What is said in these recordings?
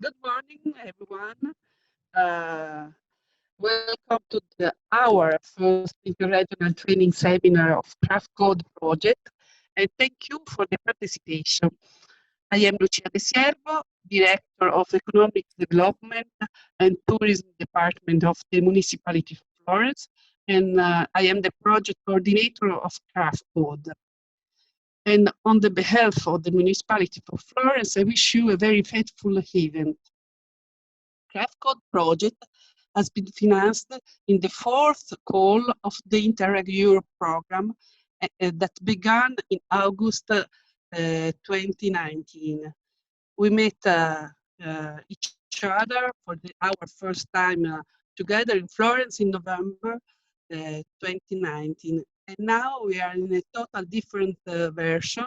Good morning, everyone. Welcome to our first interregional training seminar of Craft Code project, and thank you for the participation. I am Lucia De Siervo, Director of Economic Development and Tourism Department of the Municipality of Florence, and I am the project coordinator of Craft Code. And on the behalf of the Municipality of Florence, I wish you a very faithful event. Craft Code project has been financed in the fourth call of the Interreg Europe program that began in August 2019. We met each other for our first time together in Florence in November 2019. And now we are in a total different dimension,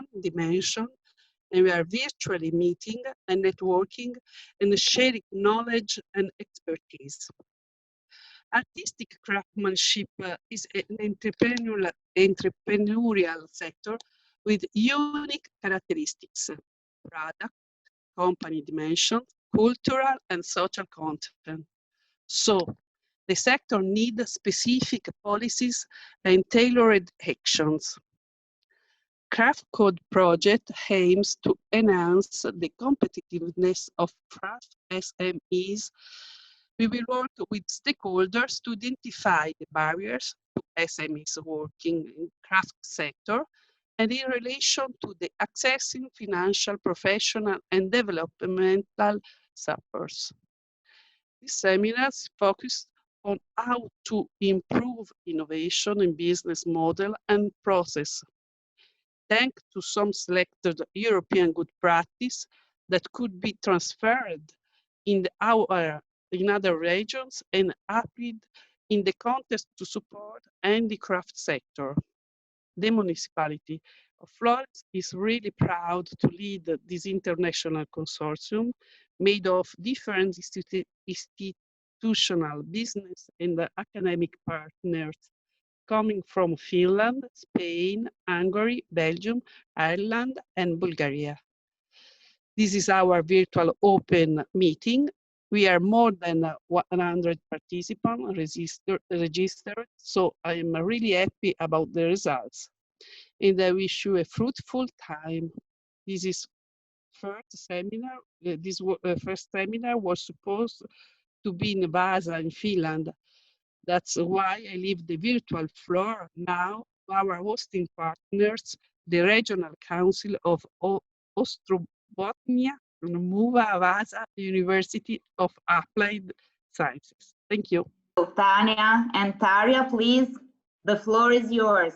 and we are virtually meeting and networking and sharing knowledge and expertise. Artistic craftsmanship is an entrepreneurial sector with unique characteristics: product, company dimension, cultural and social content. So, the sector needs specific policies and tailored actions. Craft Code project aims to enhance the competitiveness of craft SMEs. We will work with stakeholders to identify the barriers to SMEs working in craft sector and in relation to the accessing financial, professional, and developmental supports. This seminar is focused on how to improve innovation in business model and process, thanks to some selected European good practice that could be transferred in other regions and applied in the context to support handicraft sector. The municipality of Florence is really proud to lead this international consortium made of different institutional, business, and academic partners coming from Finland, Spain, Hungary, Belgium, Ireland, and Bulgaria. This is our virtual open meeting. We are more than 100 participants registered, so I am really happy about the results. And I wish you a fruitful time. This is first seminar. This first seminar was supposed to be in Vaasa in Finland. That's why I leave the virtual floor now to our hosting partners, the Regional Council of Ostrobothnia, Muva Vaasa University of Applied Sciences. Thank you. Tanya and Tarja, please, the floor is yours.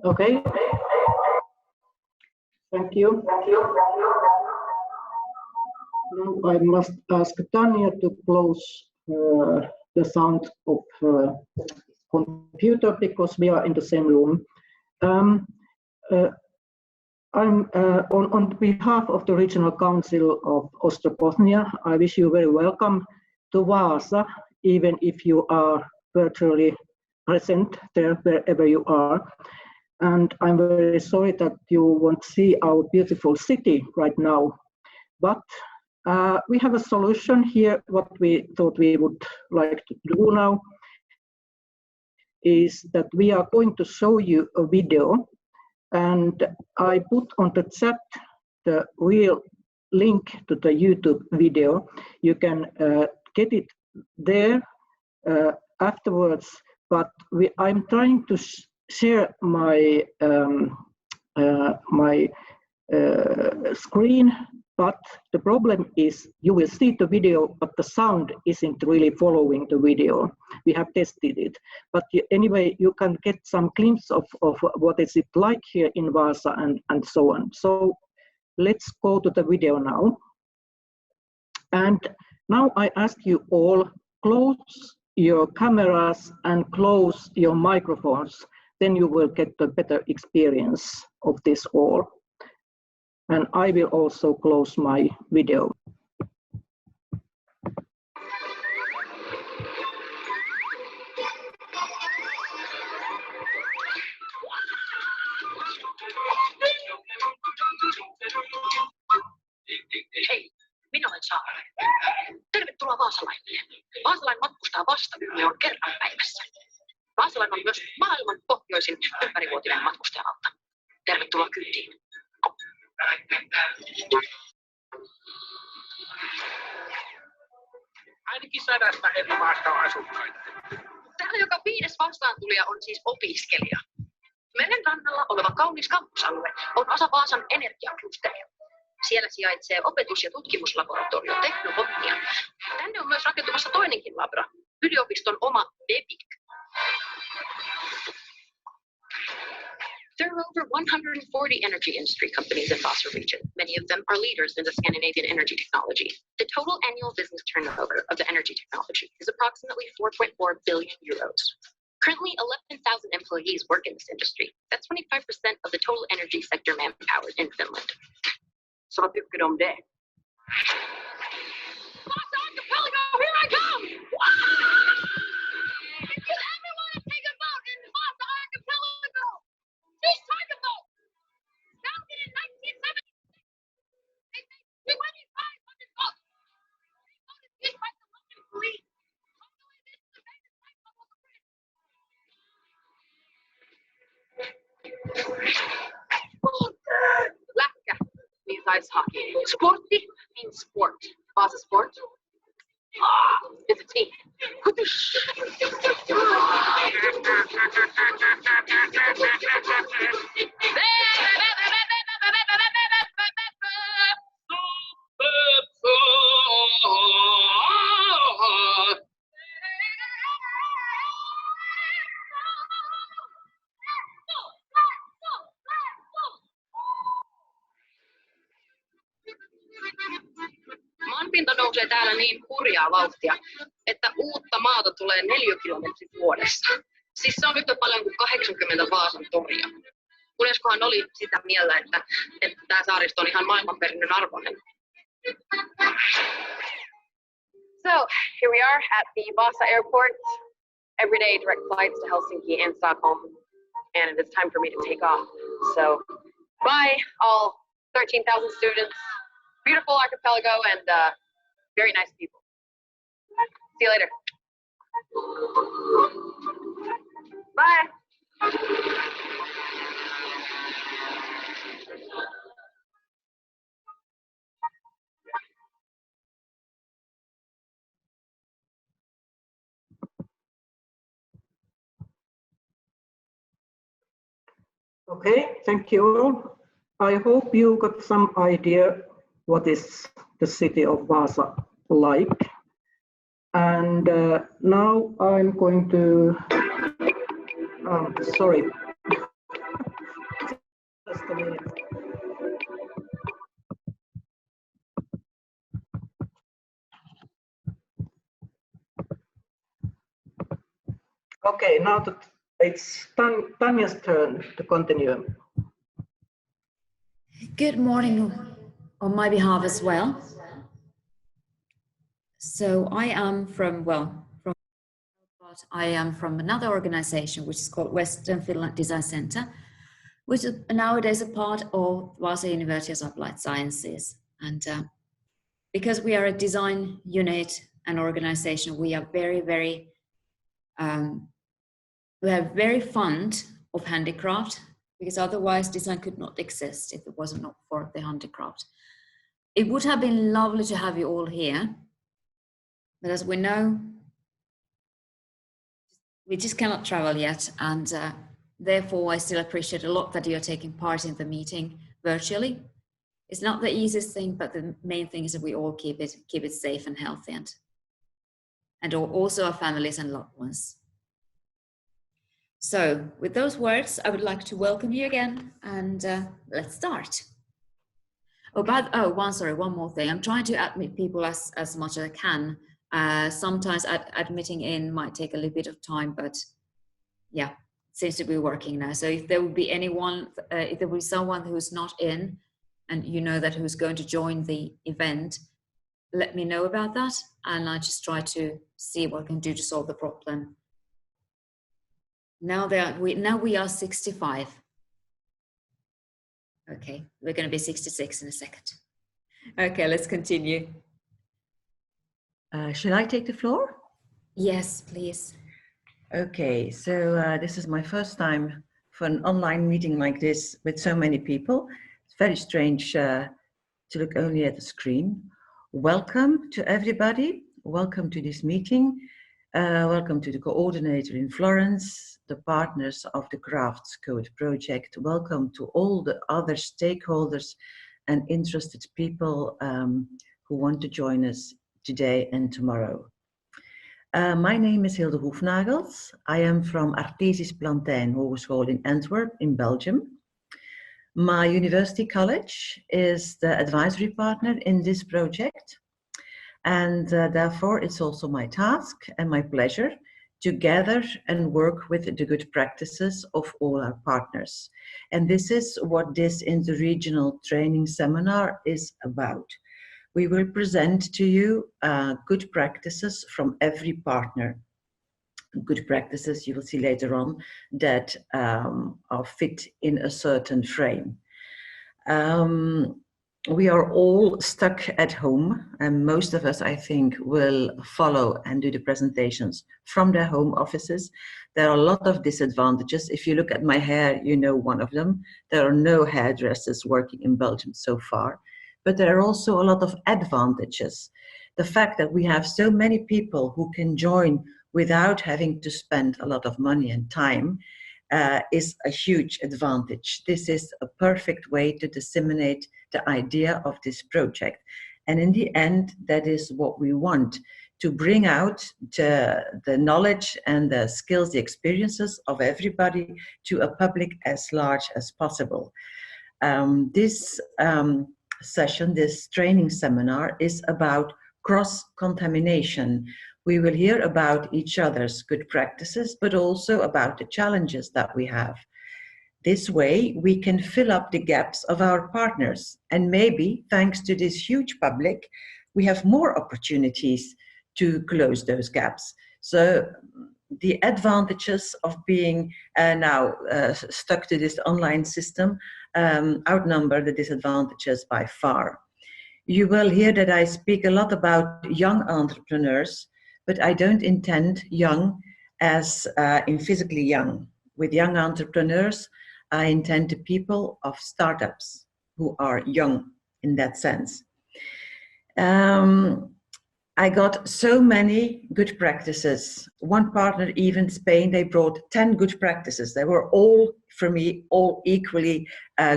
Okay. Thank you. Now I must ask Tanya to close the sound of computer because we are in the same room. I'm on behalf of the Regional Council of Ostrobothnia. I wish you very welcome to Vaasa, even if you are virtually present there wherever you are. And I'm very sorry that you won't see our beautiful city right now. But we have a solution here. What we thought we would like to do now is that we are going to show you a video, and I put on the chat the real link to the YouTube video. You can get it there afterwards, but I'm trying to share my screen, but the problem is you will see the video, but the sound isn't really following the video. We have tested it, but anyway, you can get some glimpse of what is it like here in Vaasa and so on. So let's go to the video now. And now I ask you all, close your cameras and close your microphones. Then you will get a better experience of this all. And I will also close my video. Hei, minä olen Saara. Tervetuloa vaasalaisille. Vaasalainen matkustaa vasta miljoon kerran päivässä. Vaasalainen on myös maailman pohjoisin ympärivuotinen matkustajalauta. Tervetuloa kyytiin. Ainakin 100 eri maasta on asukkaita. Täällä joka 5. vastaantulija on siis opiskelija. Meren rannalla oleva kaunis kampusalue on osa Vaasan energiaklusteria. Siellä sijaitsee opetus- ja tutkimuslaboratorio Teknovoimia. Tänne on myös rakentumassa toinenkin labra, yliopiston oma BEBIC. There are over 140 energy industry companies in Vaasa region. Many of them are leaders in the Scandinavian energy technology. The total annual business turnover of the energy technology is approximately 4.4 billion euros. Currently, 11,000 employees work in this industry. That's 25% of the total energy sector manpower in Finland. Så vad tycker du om det? Vaasa Archipelago, here I come! If you ever want to take a boat in Vaasa Archipelago, just take a boat. Founded in 1976, they made 2,500 boats. These boats is used by the Russian fleet. Hungary is the famous type of the bridge. Lätkä means ice hockey. Sportti means sport. Vaasa sport is a team. Maanpinta nousee täällä niin hurjaa vauhtia, että uutta maata tulee 4 kilometrin vuodessa. Siis se on yhtä paljon kuin 80 Vaasan toria. Unescohan oli sitä mieltä, että tämä saaristo on ihan maailmanperinnön arvoinen. So, here we are at the Vaasa airport. Everyday direct flights to Helsinki and Stockholm. And it is time for me to take off. So, bye all 13,000 students. Beautiful archipelago and very nice people. See you later. Bye. Okay, thank you all. I hope you got some idea what is the city of Vaasa like. And now I'm going to, sorry, just a minute. Okay, now that it's Tanya's turn to continue. Good morning on my behalf as well. So I am from another organization which is called Western Finland Design Center, which is nowadays a part of Vaasa University of Applied Sciences. And because we are a design unit and organization, we are very fond of handicraft, because otherwise design could not exist if it wasn't for the handicraft. It would have been lovely to have you all here, but as we know, we just cannot travel yet, and therefore I still appreciate a lot that you're taking part in the meeting virtually. It's not the easiest thing, but the main thing is that we all keep it safe and healthy, and also our families and loved ones. So with those words, I would like to welcome you again, and let's start. One more thing. I'm trying to admit people as much as I can. Sometimes admitting in might take a little bit of time, but yeah, it seems to be working now. So if there would be if there would be someone who's not in, and you know that who's going to join the event, let me know about that, and I just try to see what I can do to solve the problem. Now we are 65. Okay, we're going to be 66 in a second. Okay, let's continue. Shall I take the floor? Yes, please. Okay, so this is my first time for an online meeting like this with so many people. It's very strange to look only at the screen. Welcome to everybody. Welcome to this meeting. Welcome to the coordinator in Florence, the partners of the CRAFTS Code project. Welcome to all the other stakeholders and interested people who want to join us today and tomorrow. My name is Hilde Hoefnagels. I am from Artesisch Plantijn Hogeschool in Antwerp in Belgium. My university college is the advisory partner in this project, and therefore it's also my task and my pleasure to gather and work with the good practices of all our partners. And this is what this interregional training seminar is about. We will present to you good practices from every partner. Good practices you will see later on that are fit in a certain frame. We are all stuck at home, and most of us, I think, will follow and do the presentations from their home offices. There are a lot of disadvantages. If you look at my hair, you know one of them. There are no hairdressers working in Belgium so far. But there are also a lot of advantages. The fact that we have so many people who can join without having to spend a lot of money and time is a huge advantage. This is a perfect way to disseminate the idea of this project. And in the end, that is what we want, to bring out the knowledge and the skills, the experiences of everybody to a public as large as possible. This session, this training seminar, is about cross-contamination. We will hear about each other's good practices, but also about the challenges that we have. This way, we can fill up the gaps of our partners. And maybe, thanks to this huge public, we have more opportunities to close those gaps. So the advantages of being now stuck to this online system outnumber the disadvantages by far. You will hear that I speak a lot about young entrepreneurs, but I don't intend young as in physically young. With young entrepreneurs, I intend the people of startups who are young in that sense. I got so many good practices. One partner, even Spain, they brought 10 good practices. They were all, for me, all equally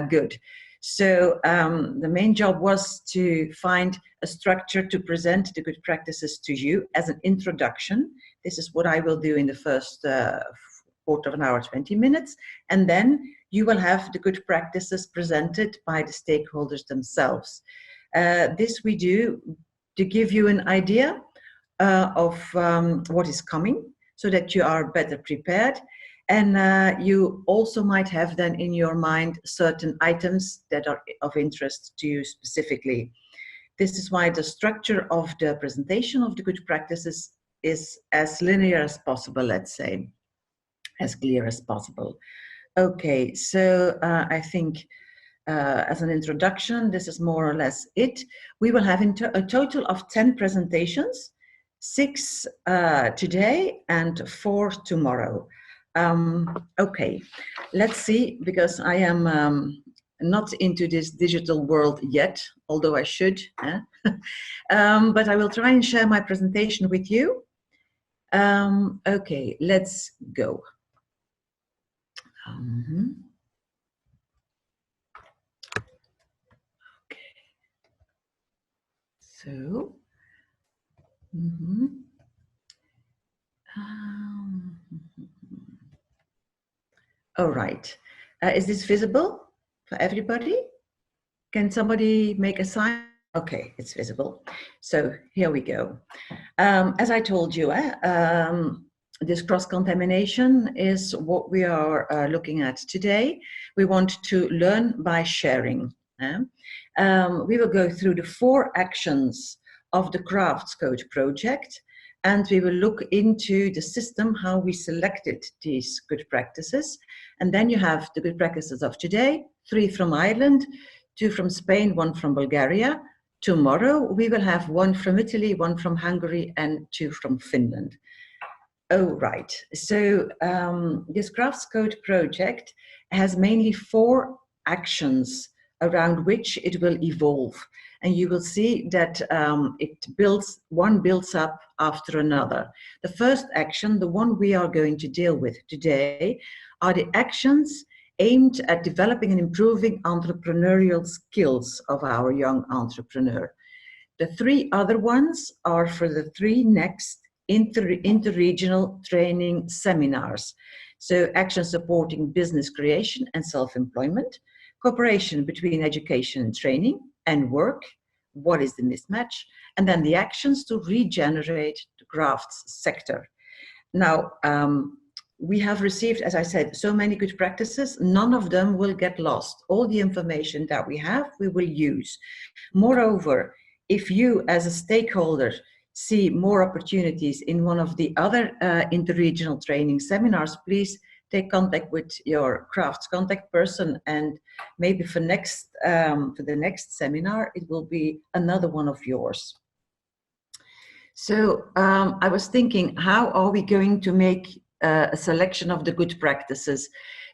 good. So the main job was to find a structure to present the good practices to you as an introduction. This is what I will do in the first quarter of an hour, 20 minutes. And then you will have the good practices presented by the stakeholders themselves. This we do to give you an idea of what is coming so that you are better prepared. And you also might have then in your mind certain items that are of interest to you specifically. This is why the structure of the presentation of the good practices is as linear as possible, let's say, as clear as possible. Okay, so I think as an introduction, this is more or less it. We will have a total of 10 presentations, 6 today and 4 tomorrow. Okay, let's see, because I am not into this digital world yet, although I should, but I will try and share my presentation with you. Okay, let's go. Okay, so all right, is this visible for everybody? Can somebody make a sign? Okay, it's visible. So here we go. As I told you, this cross-contamination is what we are looking at today. We want to learn by sharing. We will go through the 4 actions of the CRAFTS Code project, and we will look into the system, how we selected these good practices. And then you have the good practices of today, 3 from Ireland, 2 from Spain, 1 from Bulgaria, Tomorrow, we will have one from Italy, one from Hungary, and 2 from Finland. Oh, right. So this Crafts Code project has mainly 4 actions around which it will evolve. And you will see that one builds up after another. The first action, the one we are going to deal with today, are the actions aimed at developing and improving entrepreneurial skills of our young entrepreneur. The 3 other ones are for the 3 next interregional training seminars. So action supporting business creation and self-employment, cooperation between education and training and work, what is the mismatch, and then the actions to regenerate the crafts sector. Now, we have received, as I said, so many good practices. None of them will get lost. All the information that we have, we will use. Moreover, if you as a stakeholder see more opportunities in one of the other interregional training seminars, please take contact with your crafts contact person, and maybe for the next seminar, it will be another one of yours. So I was thinking, how are we going to make a selection of the good practices?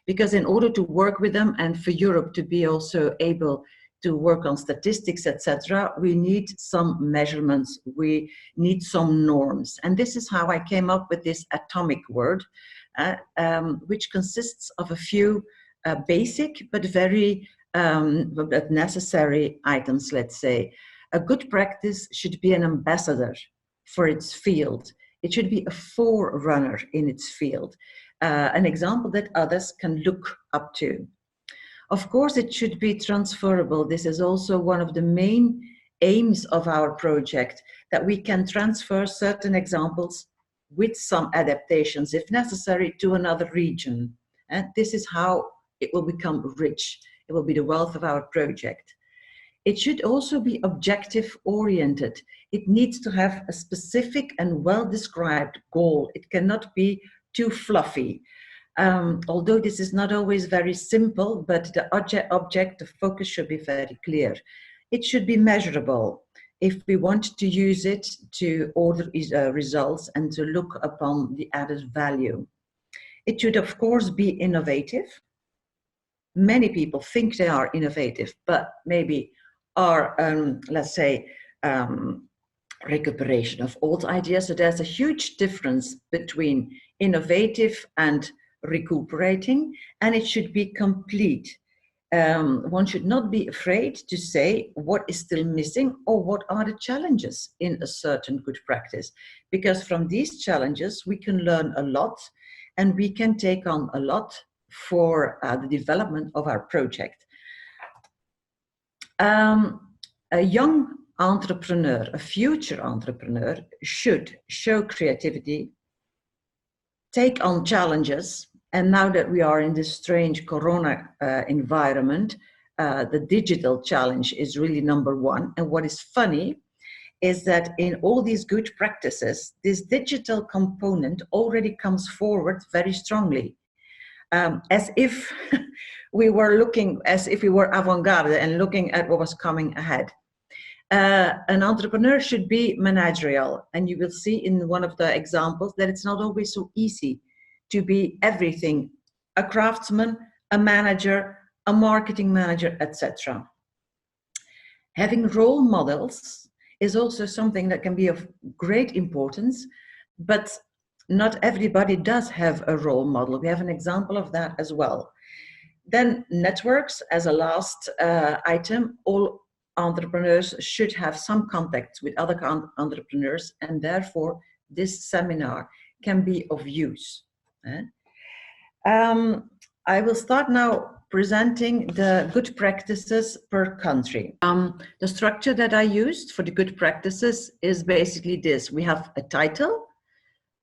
Because in order to work with them and for Europe to be also able to work on statistics, etc., we need some measurements, we need some norms. And this is how I came up with this atomic word, which consists of a few basic but very but necessary items, let's say. A good practice should be an ambassador for its field. It should be a forerunner in its field, an example that others can look up to. Of course, it should be transferable. This is also one of the main aims of our project, that we can transfer certain examples with some adaptations, if necessary, to another region. And this is how it will become rich. It will be the wealth of our project. It should also be objective oriented. It needs to have a specific and well-described goal. It cannot be too fluffy. Although this is not always very simple, but the object, the focus should be very clear. It should be measurable if we want to use it to order results and to look upon the added value. It should, of course, be innovative. Many people think they are innovative, but maybe are, let's say, recuperation of old ideas. So there's a huge difference between innovative and recuperating, and it should be complete. One should not be afraid to say what is still missing or what are the challenges in a certain good practice, because from these challenges we can learn a lot and we can take on a lot for the development of our project. A young entrepreneur, a future entrepreneur, should show creativity, take on challenges. And now that we are in this strange corona environment, the digital challenge is really #1. And what is funny is that in all these good practices, this digital component already comes forward very strongly, as if we were avant-garde and looking at what was coming ahead. An entrepreneur should be managerial, and you will see in one of the examples that it's not always so easy to be everything: a craftsman, a manager, a marketing manager, etc. Having role models is also something that can be of great importance, but not everybody does have a role model. We have an example of that as well. Then networks as a last item. All entrepreneurs should have some contacts with other entrepreneurs, and therefore this seminar can be of use. I will start now presenting the good practices per country. The structure that I used for the good practices is basically this. We have a title,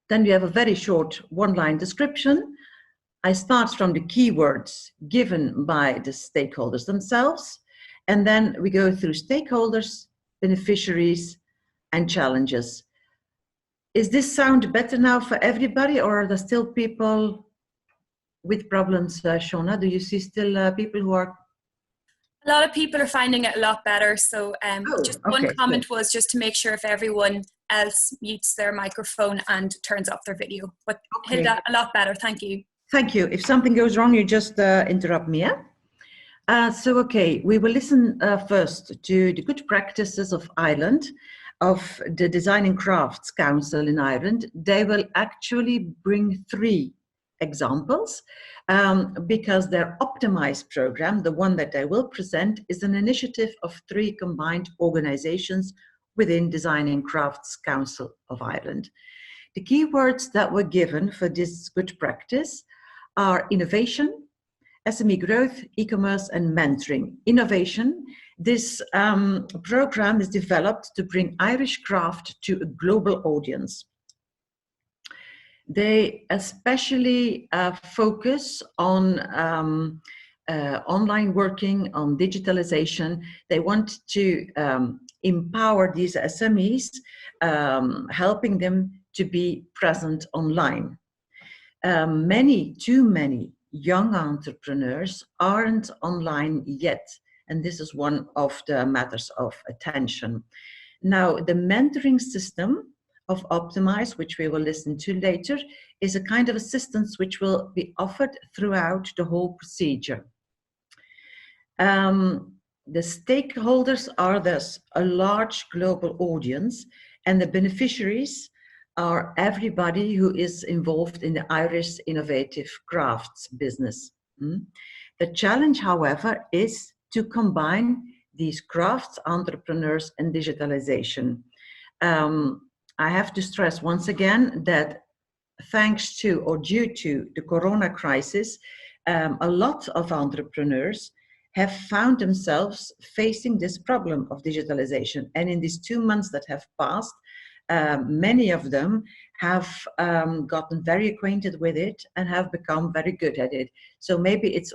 then we have a very short one-line description. I start from the keywords given by the stakeholders themselves, and then we go through stakeholders, beneficiaries, and challenges. Is this sound better now for everybody, or are there still people with problems, Shona? Do you see still people who are? A lot of people are finding it a lot better. So just one okay, comment was just to make sure if everyone else mutes their microphone and turns off their video. But Okay. Hilda, a lot better. Thank you. Thank you. If something goes wrong, you just interrupt me, yeah? Okay, we will listen first to the good practices of Ireland, of the Design and Crafts Council in Ireland. They will actually bring 3 examples because their Optimise program, the one that they will present, is an initiative of 3 combined organizations within Design and Crafts Council of Ireland. The keywords that were given for this good practice are innovation, SME growth, e-commerce, and mentoring. Innovation. This program is developed to bring Irish craft to a global audience. They especially focus on online working, on digitalization. They want to empower these SMEs, helping them to be present online. Too many young entrepreneurs aren't online yet, and this is one of the matters of attention. Now, the mentoring system of Optimise, which we will listen to later, is a kind of assistance which will be offered throughout the whole procedure. The stakeholders are thus a large global audience, and the beneficiaries are everybody who is involved in the Irish innovative crafts business. The challenge, however, is to combine these crafts entrepreneurs and digitalization. I have to stress once again that thanks to or due to the corona crisis, a lot of entrepreneurs have found themselves facing this problem of digitalization. And in these 2 months that have passed, many of them have gotten very acquainted with it and have become very good at it. So maybe it's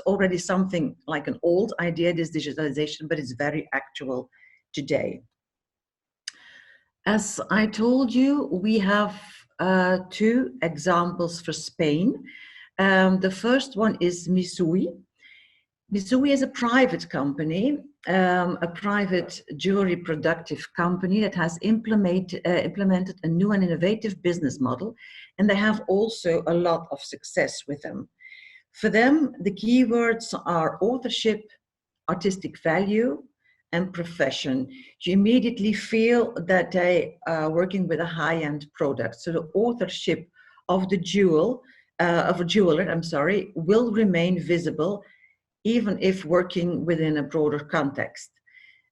already something like an old idea, this digitalization, but it's very actual today. As I told you, we have 2 examples for Spain. The first one is Misui. Misui is a private company, a private jewelry productive company that has implemented a new and innovative business model, and they have also a lot of success with them. For them, the keywords are authorship, artistic value, and profession. You immediately feel that they are working with a high-end product. So the authorship of the jeweler, will remain visible even if working within a broader context.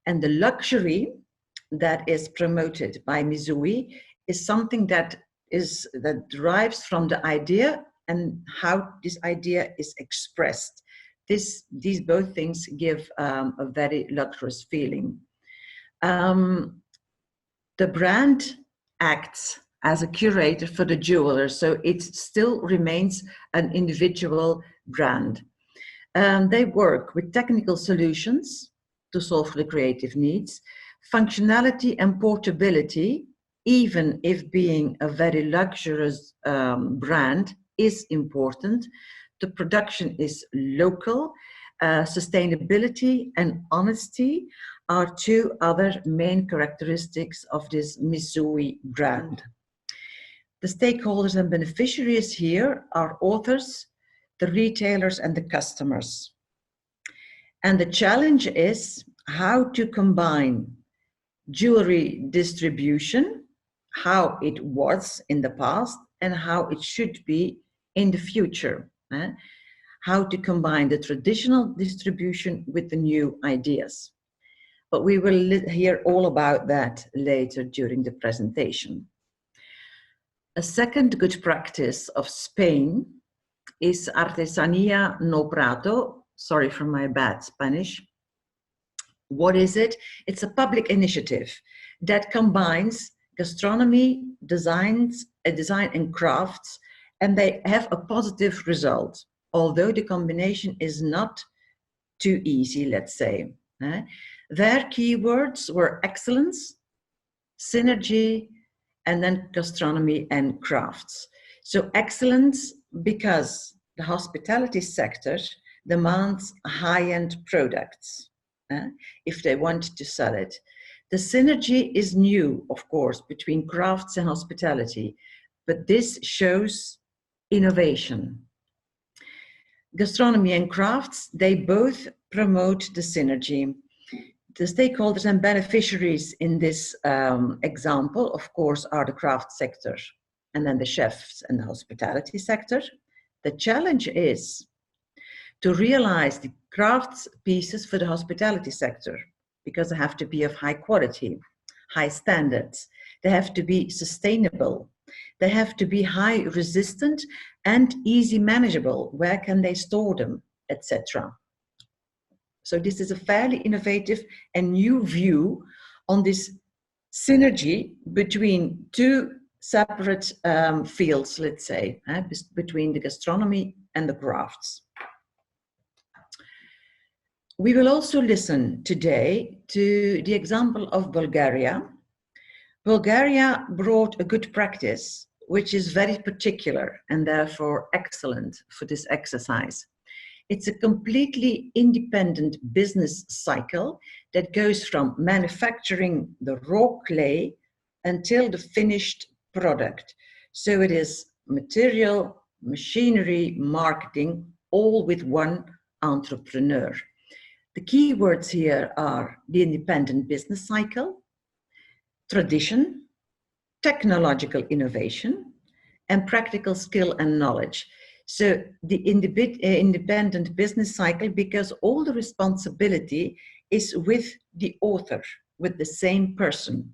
And the luxury that is promoted by Misui is something that derives from the idea and how this idea is expressed. These both things give a very luxurious feeling. The brand acts as a curator for the jeweler, so it still remains an individual brand. They work with technical solutions to solve the creative needs, functionality and portability, even if being a very luxurious brand is important. The production is local. Sustainability and honesty are 2 other main characteristics of this Misui brand. The stakeholders and beneficiaries here are authors, the retailers, and the customers. And the challenge is how to combine jewelry distribution, how it was in the past, and how it should be in the future. How to combine the traditional distribution with the new ideas. But we will hear all about that later during the presentation. A second good practice of Spain is Artesanía No Prato. Sorry for my bad Spanish. What is it? It's a public initiative that combines gastronomy, design and crafts, and they have a positive result, although the combination is not too easy, let's say. Their keywords were excellence, synergy, and then gastronomy and crafts. So excellence because the hospitality sector demands high-end products if they want to sell it. The synergy is new, of course, between crafts and hospitality, but this shows innovation. Gastronomy and crafts, they both promote the synergy. The stakeholders and beneficiaries in this example, of course, are the craft sector and then the chefs and the hospitality sector. The challenge is to realize the crafts pieces for the hospitality sector, because they have to be of high quality, high standards. They have to be sustainable. They have to be high resistant and easy manageable. Where can they store them, etc. So this is a fairly innovative and new view on this synergy between two separate fields, let's say, between the gastronomy and the crafts. We will also listen today to the example of Bulgaria. Bulgaria brought a good practice, which is very particular and therefore excellent for this exercise. It's a completely independent business cycle that goes from manufacturing the raw clay until the finished product. So it is material, machinery, marketing, all with one entrepreneur. The key words here are the independent business cycle, tradition, technological innovation, and practical skill and knowledge. So the independent business cycle, because all the responsibility is with the author, with the same person.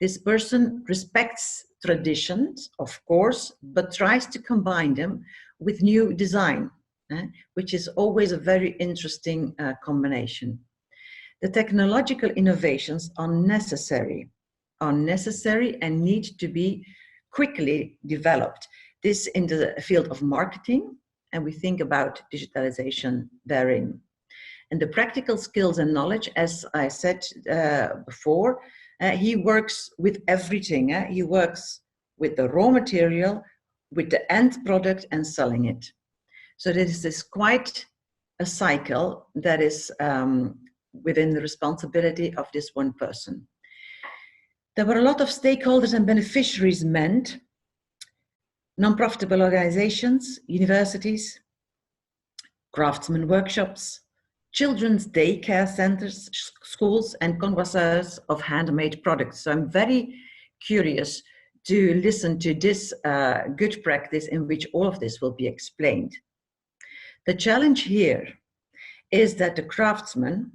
This person respects traditions, of course, but tries to combine them with new design, which is always a very interesting combination. The technological innovations are necessary and need to be quickly developed. This in the field of marketing, and we think about digitalization therein. And the practical skills and knowledge, as I said before, he works with everything. He works with the raw material, with the end product and selling it. So this is quite a cycle that is within the responsibility of this one person. There were a lot of stakeholders and beneficiaries meant, non-profitable organizations, universities, craftsman workshops, children's daycare centers, schools, and connoisseurs of handmade products. So I'm very curious to listen to this good practice in which all of this will be explained. The challenge here is that the craftsman,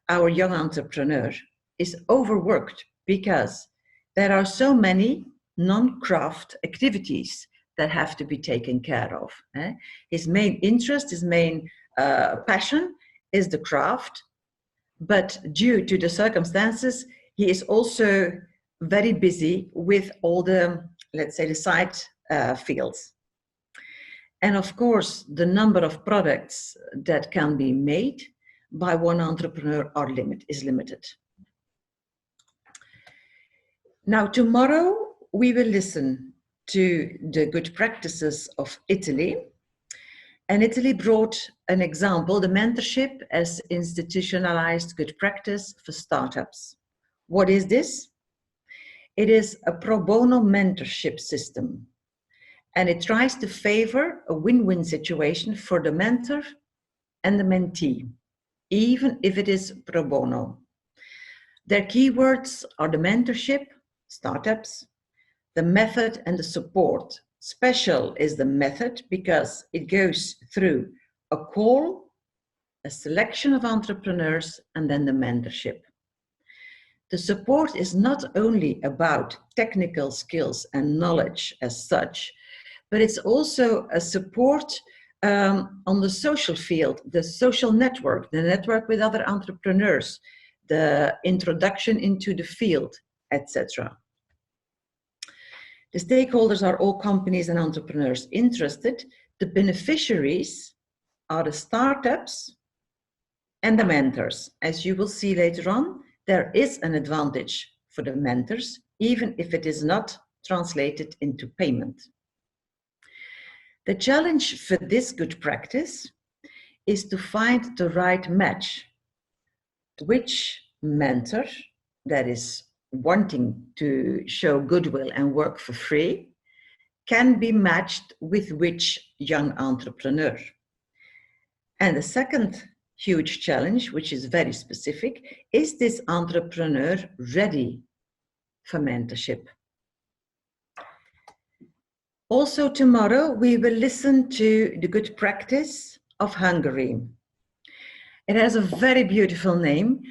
our young entrepreneur, is overworked because there are so many non-craft activities that have to be taken care of. His main interest, his main passion is the craft, but due to the circumstances, he is also very busy with all the, let's say, the side fields. And of course, the number of products that can be made by one entrepreneur is limited. Now, tomorrow, we will listen to the good practices of Italy. And Italy brought an example, the mentorship as institutionalized good practice for startups. What is this? It is a pro bono mentorship system. And it tries to favor a win-win situation for the mentor and the mentee, even if it is pro bono. Their keywords are the mentorship, startups, the method and the support. Special is the method because it goes through a call, a selection of entrepreneurs, and then the mentorship. The support is not only about technical skills and knowledge as such, but it's also a support on the social field, the social network, the network with other entrepreneurs, the introduction into the field, etc. The stakeholders are all companies and entrepreneurs interested. The beneficiaries are the startups and the mentors. As you will see later on, there is an advantage for the mentors, even if it is not translated into payment. The challenge for this good practice is to find the right match. Which mentor that is wanting to show goodwill and work for free can be matched with which young entrepreneur. And the second huge challenge, which is very specific, is this entrepreneur ready for mentorship? Also tomorrow, we will listen to the good practice of Hungary. It has a very beautiful name.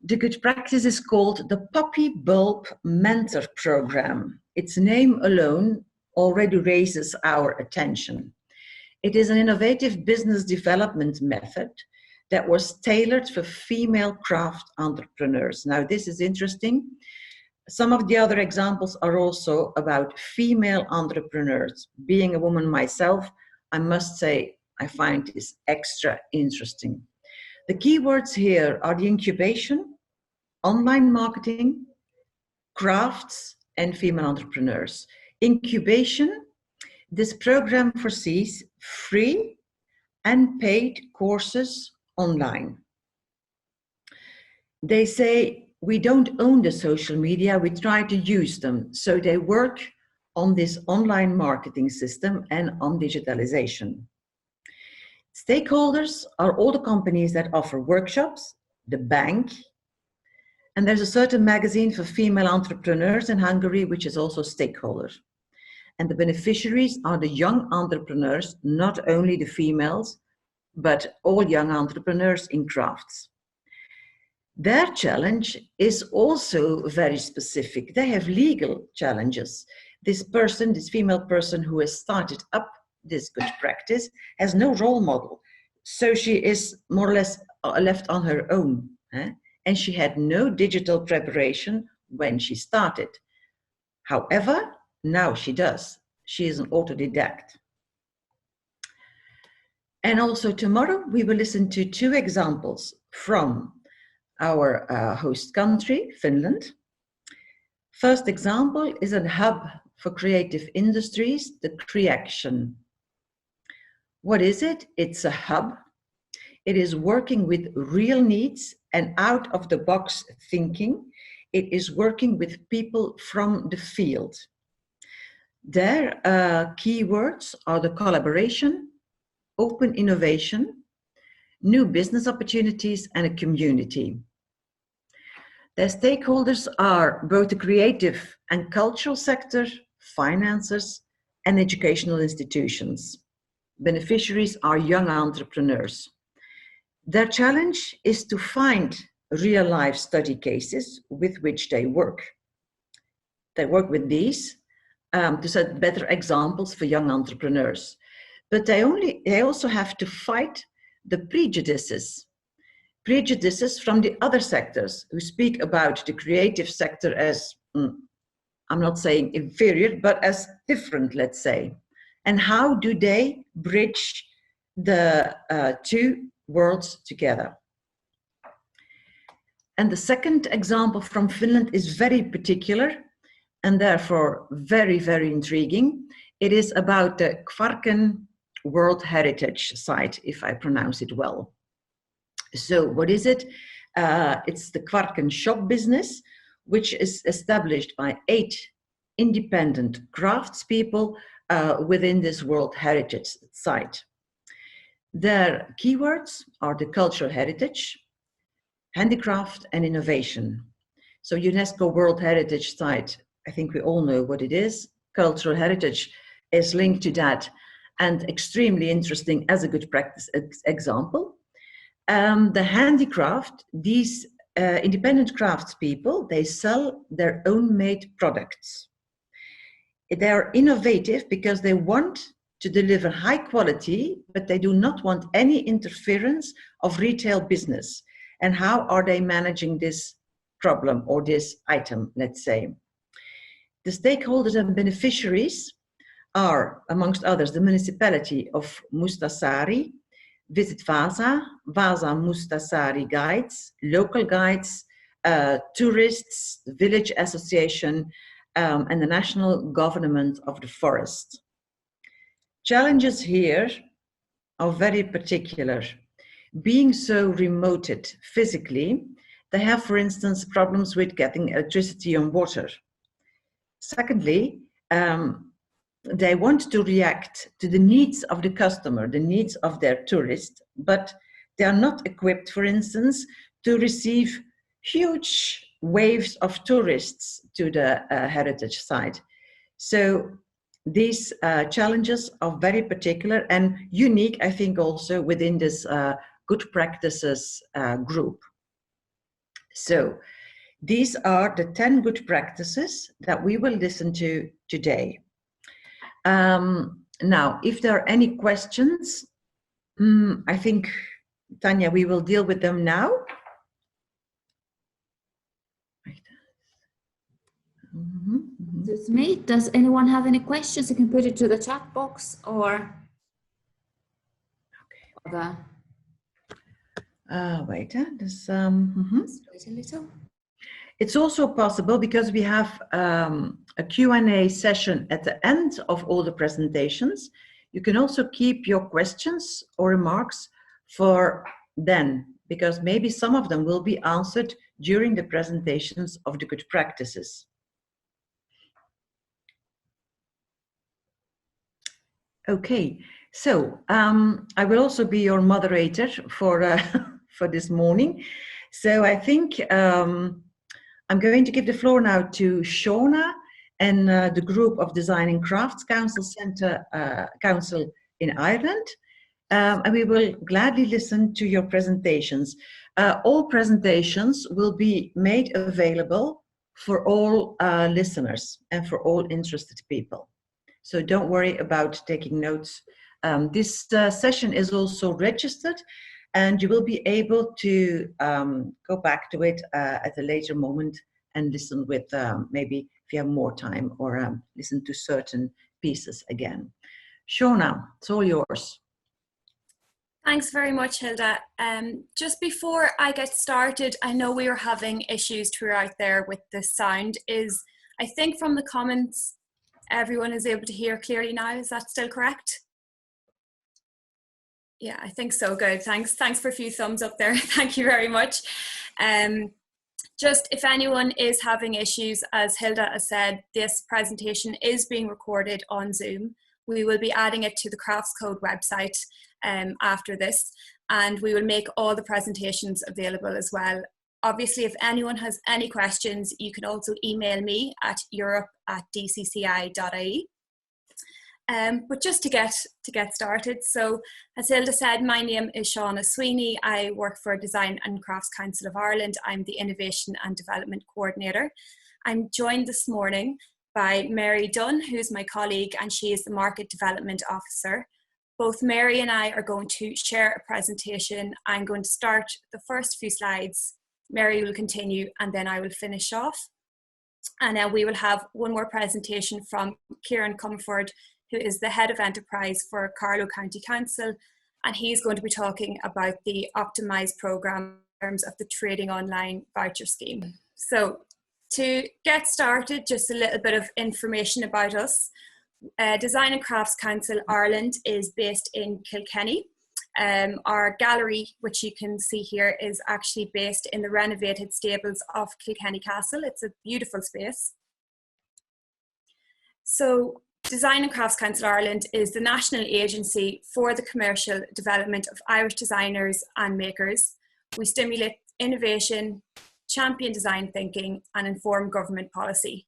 The good practice is called the Poppy Bulb Mentor Program. Its name alone already raises our attention. It is an innovative business development method that was tailored for female craft entrepreneurs. Now, this is interesting. Some of the other examples are also about female entrepreneurs. Being a woman myself, I must say, I find this extra interesting. The keywords here are the incubation, online marketing, crafts, and female entrepreneurs. Incubation, this program foresees free and paid courses online. They say, we don't own the social media, we try to use them. So they work on this online marketing system and on digitalization. Stakeholders are all the companies that offer workshops, the bank, and there's a certain magazine for female entrepreneurs in Hungary, which is also stakeholder. And the beneficiaries are the young entrepreneurs, not only the females, but all young entrepreneurs in crafts. Their challenge is also very specific. They have legal challenges. This person, this female person who has started up this good practice, has no role model. So she is more or less left on her own. And she had no digital preparation when she started. However, now she does. She is an autodidact. And also tomorrow, we will listen to 2 examples from our host country, Finland. First example is a hub for creative industries, the CRAFTS. What is it? It's a hub. It is working with real needs and out of the box thinking. It is working with people from the field. Their keywords are the collaboration, open innovation, new business opportunities, and a community. Their stakeholders are both the creative and cultural sector, financiers, and educational institutions. Beneficiaries are young entrepreneurs. Their challenge is to find real-life study cases with which they work. They work with these to set better examples for young entrepreneurs. But they also have to fight the prejudices from the other sectors who speak about the creative sector as, I'm not saying inferior, but as different, let's say. And how do they bridge the 2 worlds together? And the second example from Finland is very particular and therefore very, very intriguing. It is about the Kvarken World Heritage Site, if I pronounce it well. So what is it? It's the Kvarken shop business, which is established by 8 independent craftspeople within this World Heritage Site. Their keywords are the cultural heritage, handicraft, and innovation. So UNESCO World Heritage Site, I think we all know what it is. Cultural heritage is linked to that and extremely interesting as a good practice example. The handicraft, these independent craftspeople, they sell their own made products. They are innovative because they want to deliver high quality, but they do not want any interference of retail business. And how are they managing this problem or this item, let's say? The stakeholders and beneficiaries are, amongst others, the municipality of Mustasaari, Visit Vasa, Vasa Mustasaari guides, local guides, tourists, village association, and the national government of the forest. Challenges here are very particular. being so remoted physically, they have, for instance, problems with getting electricity and water. Secondly, they want to react to the needs of the customer, the needs of their tourist, but they are not equipped, for instance, to receive huge waves of tourists to the heritage site. So these challenges are very particular and unique, I think, also within this good practices group. So these are the 10 good practices that we will listen to today. Now, if there are any questions, I think, Tanya, we will deal with them now. It's me. Does anyone have any questions? You can put it to the chat box or the. Wait, there's Wait a little. It's also possible, because we have a Q&A session at the end of all the presentations. You can also keep your questions or remarks for then, because maybe some of them will be answered during the presentations of the good practices. Okay, so I will also be your moderator for for this morning. So I think I'm going to give the floor now to Shauna and the group of Design and Crafts Council in Ireland, and we will gladly listen to your presentations. All presentations will be made available for all listeners and for all interested people. So don't worry about taking notes. This session is also registered, and you will be able to go back to it at a later moment and listen with maybe if you have more time, or listen to certain pieces again. Shauna, it's all yours. Thanks very much, Hilda. Just before I get started, I know we were having issues throughout there with the sound. I think from the comments, everyone is able to hear clearly now. Is that still correct? Yeah, I think so. Good. Thanks for a few thumbs up there. Thank you very much. Just if anyone is having issues, as Hilda has said, this presentation is being recorded on Zoom. We will be adding it to the Crafts Code website after this, and we will make all the presentations available as well. Obviously, if anyone has any questions, you can also email me at europe@dcci.ie. But just to get started, so as Hilda said, my name is Shauna Sweeney. I work for Design and Crafts Council of Ireland. I'm the Innovation and Development Coordinator. I'm joined this morning by Mary Dunn, who's my colleague, and she is the Market Development Officer. Both Mary and I are going to share a presentation. I'm going to start the first few slides. Mary will continue, and then I will finish off. And then we will have one more presentation from Kieran Comerford, who is the Head of Enterprise for Carlow County Council, and he's going to be talking about the Optimise programme in terms of the Trading Online Voucher Scheme. So to get started, just a little bit of information about us. Design and Crafts Council Ireland is based in Kilkenny. Our gallery, which you can see here, is actually based in the renovated stables of Kilkenny Castle. It's a beautiful space. So Design and Crafts Council Ireland is the national agency for the commercial development of Irish designers and makers. We stimulate innovation, champion design thinking, and inform government policy.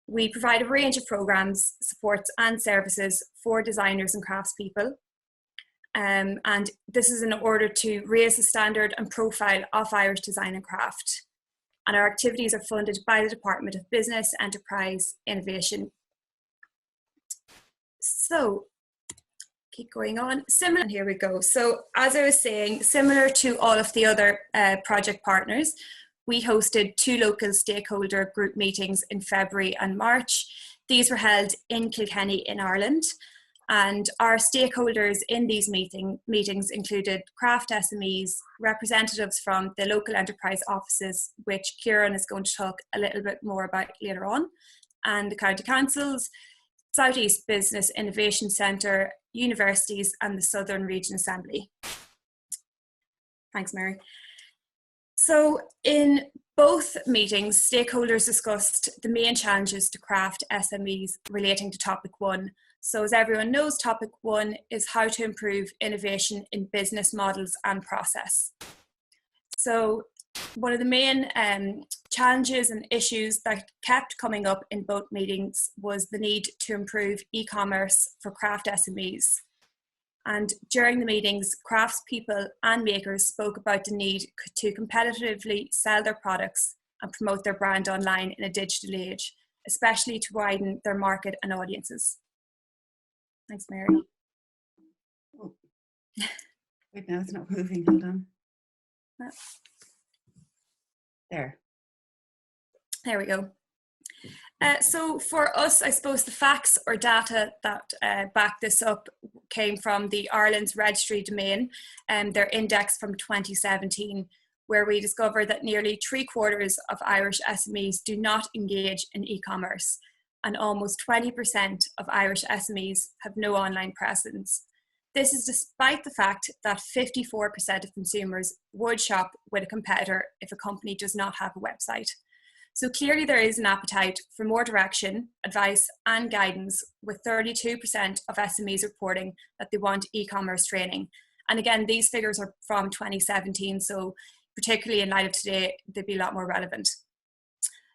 We provide a range of programmes, supports and services for designers and craftspeople. And this is in order to raise the standard and profile of Irish design and craft. And our activities are funded by the Department of Business, Enterprise, Innovation. So, keep going on. Similar, and here we go. So, as I was saying, similar to all of the other project partners, we hosted 2 local stakeholder group meetings in February and March. These were held in Kilkenny in Ireland. And our stakeholders in these meetings included craft SMEs, representatives from the local enterprise offices, which Kieran is going to talk a little bit more about later on, and the county councils, South East Business Innovation Centre, universities, and the Southern Region Assembly. Thanks, Mary. So in both meetings, stakeholders discussed the main challenges to craft SMEs relating to topic 1. So as everyone knows, topic 1 is how to improve innovation in business models and process. So one of the main challenges and issues that kept coming up in both meetings was the need to improve e-commerce for craft SMEs. And during the meetings, craftspeople and makers spoke about the need to competitively sell their products and promote their brand online in a digital age, especially to widen their market and audiences. Thanks, Mary. Oh. Wait, now it's not moving. Hold on. There we go. So for us, I suppose the facts or data that back this up came from the Ireland's registry domain and their index from 2017, where we discovered that nearly 3/4 of Irish SMEs do not engage in e-commerce, and almost 20% of Irish SMEs have no online presence. This is despite the fact that 54% of consumers would shop with a competitor if a company does not have a website. So clearly there is an appetite for more direction, advice and guidance, with 32% of SMEs reporting that they want e-commerce training. And again, these figures are from 2017, so particularly in light of today, they'd be a lot more relevant.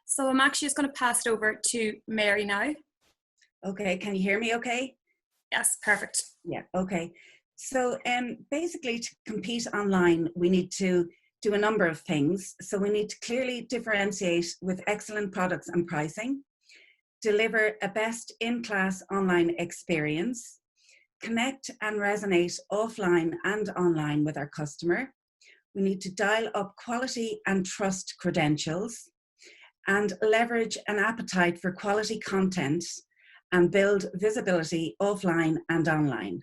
So I'm actually just going to pass it over to Mary now. Okay, can you hear me okay? Yes, perfect. Yeah, okay. So basically to compete online, we need to do a number of things. So we need to clearly differentiate with excellent products and pricing, deliver a best in-class online experience, connect and resonate offline and online with our customer. We need to dial up quality and trust credentials and leverage an appetite for quality content and build visibility offline and online.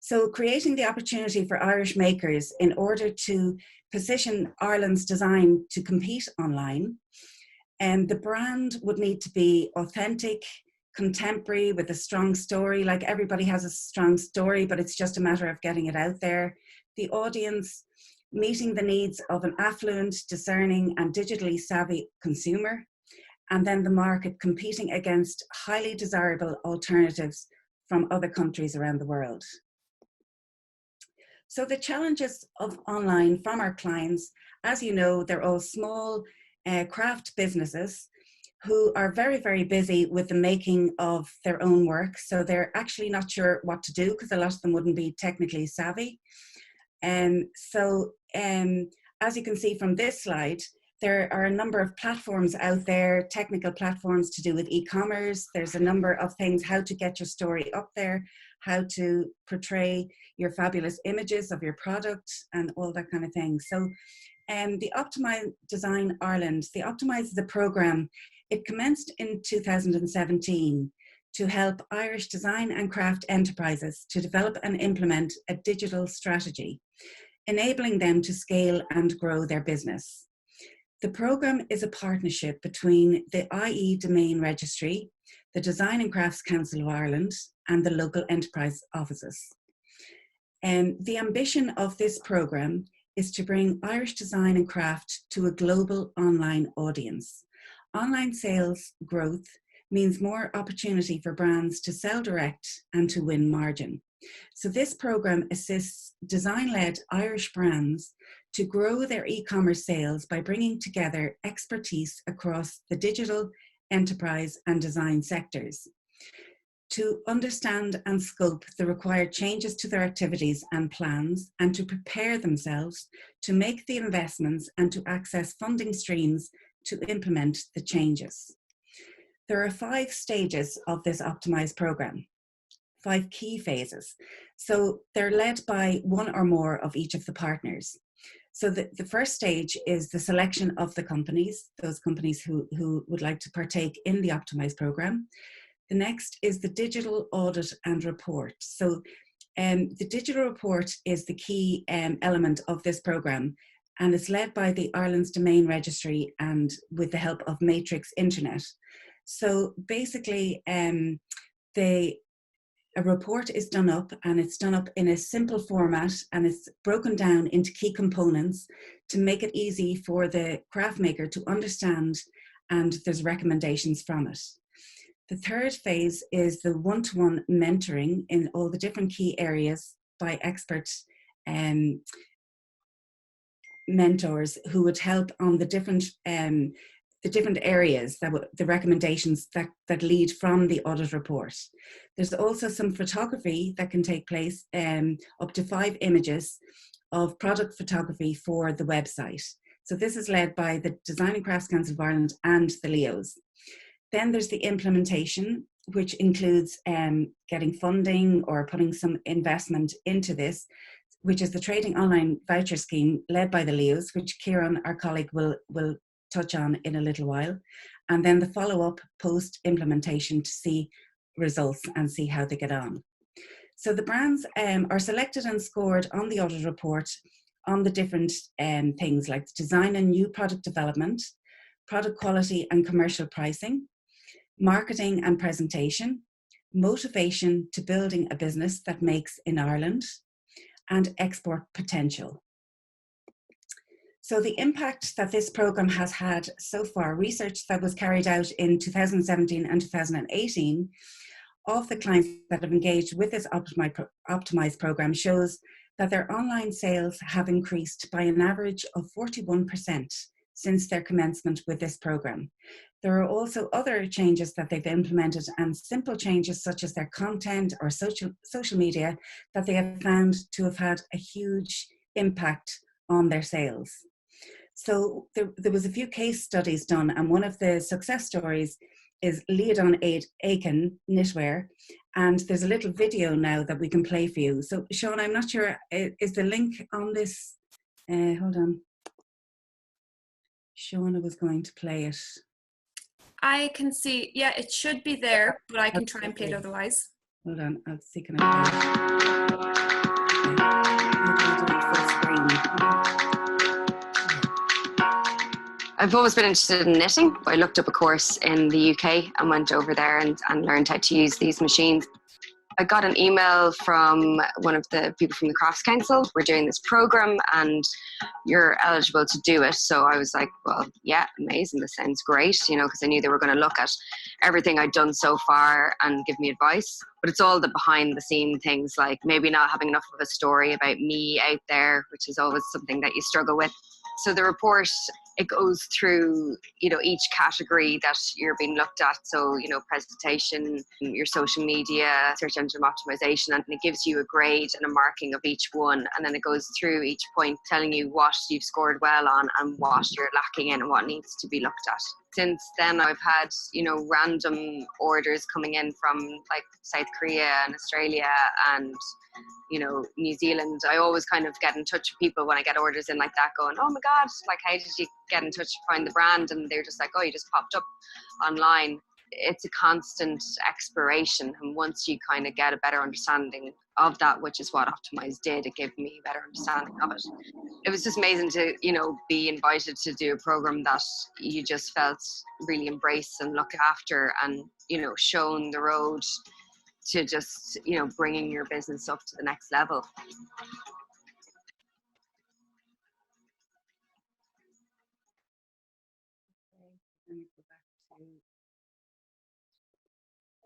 So creating the opportunity for Irish makers in order to position Ireland's design to compete online, and the brand would need to be authentic, contemporary, with a strong story. Like, everybody has a strong story, but it's just a matter of getting it out there. The audience meeting the needs of an affluent, discerning and digitally savvy consumer, and then the market competing against highly desirable alternatives from other countries around the world. So the challenges of online from our clients, as you know, they're all small craft businesses who are very, very busy with the making of their own work. So they're actually not sure what to do because a lot of them wouldn't be technically savvy. As you can see from this slide, there are a number of platforms out there, technical platforms to do with e-commerce. There's a number of things, how to get your story up there, how to portray your fabulous images of your product and all that kind of thing. So the Optimise Design Ireland, the Optimise is a program. It commenced in 2017 to help Irish design and craft enterprises to develop and implement a digital strategy, enabling them to scale and grow their business. The program is a partnership between the IE Domain Registry, the Design and Crafts Council of Ireland, and the local enterprise offices. The ambition of this program is to bring Irish design and craft to a global online audience. Online sales growth means more opportunity for brands to sell direct and to win margin. So this program assists design-led Irish brands to grow their e-commerce sales by bringing together expertise across the digital, enterprise and design sectors to understand and scope the required changes to their activities and plans, and to prepare themselves to make the investments and to access funding streams to implement the changes. There are 5 stages of this Optimise program, 5 key phases. So they're led by one or more of each of the partners. So the first stage is the selection of the companies, those companies who would like to partake in the Optimise program. The next is the digital audit and report. So the digital report is the key element of this program, and it's led by the Ireland's Domain Registry and with the help of Matrix Internet. So basically, they a report is done up, and it's done up in a simple format, and it's broken down into key components to make it easy for the craft maker to understand, and there's recommendations from it. The third phase is the one-to-one mentoring in all the different key areas by expert mentors who would help on the different areas, the recommendations that lead from the audit report. There's also some photography that can take place, up to 5 images of product photography for the website. So this is led by the Design and Crafts Council of Ireland and the LEOs. Then there's the implementation, which includes getting funding or putting some investment into this, which is the Trading Online Voucher Scheme led by the LEOs, which Kieran, our colleague, will touch on in a little while. And then the follow-up post-implementation to see results and see how they get on. So the brands are selected and scored on the audit report on the different things like design and new product development, product quality and commercial pricing, marketing and presentation, motivation to building a business that makes in Ireland, and export potential. So the impact that this programme has had so far, research that was carried out in 2017 and 2018 of the clients that have engaged with this Optimise programme shows that their online sales have increased by an average of 41% since their commencement with this programme. There are also other changes that they've implemented, and simple changes such as their content or social media that they have found to have had a huge impact on their sales. So there was a few case studies done, and one of the success stories is Leodon Aiken Knitwear, and there's a little video now that we can play for you. So Sean, I'm not sure, is the link on this? Hold on. Shauna was going to play it. I can see, yeah, it should be there, but I can try and play it otherwise. Hold on, I'll see, can I I've always been interested in knitting. I looked up a course in the UK and went over there and learned how to use these machines. I got an email from one of the people from the Crafts Council. We're doing this program and you're eligible to do it. So I was like, well, yeah, amazing. This sounds great, you know, because I knew they were going to look at everything I'd done so far and give me advice. But it's all the behind the scene things, like maybe not having enough of a story about me out there, which is always something that you struggle with. So the report, it goes through, you know, each category that you're being looked at. So, you know, presentation, your social media, search engine optimization, and it gives you a grade and a marking of each one. And then it goes through each point telling you what you've scored well on and what you're lacking in and what needs to be looked at. Since then, I've had, you know, random orders coming in from like South Korea and Australia and, you know, New Zealand. I always kind of get in touch with people when I get orders in like that going, oh my God, like how did you get in touch to find the brand? And they're just like, oh, you just popped up online. It's a constant exploration. And once you kind of get a better understanding of that, which is what Optimise did, it gave me a better understanding of it. It was just amazing to, you know, be invited to do a program that you just felt really embraced and looked after and, you know, shown the road to just, you know, bringing your business up to the next level.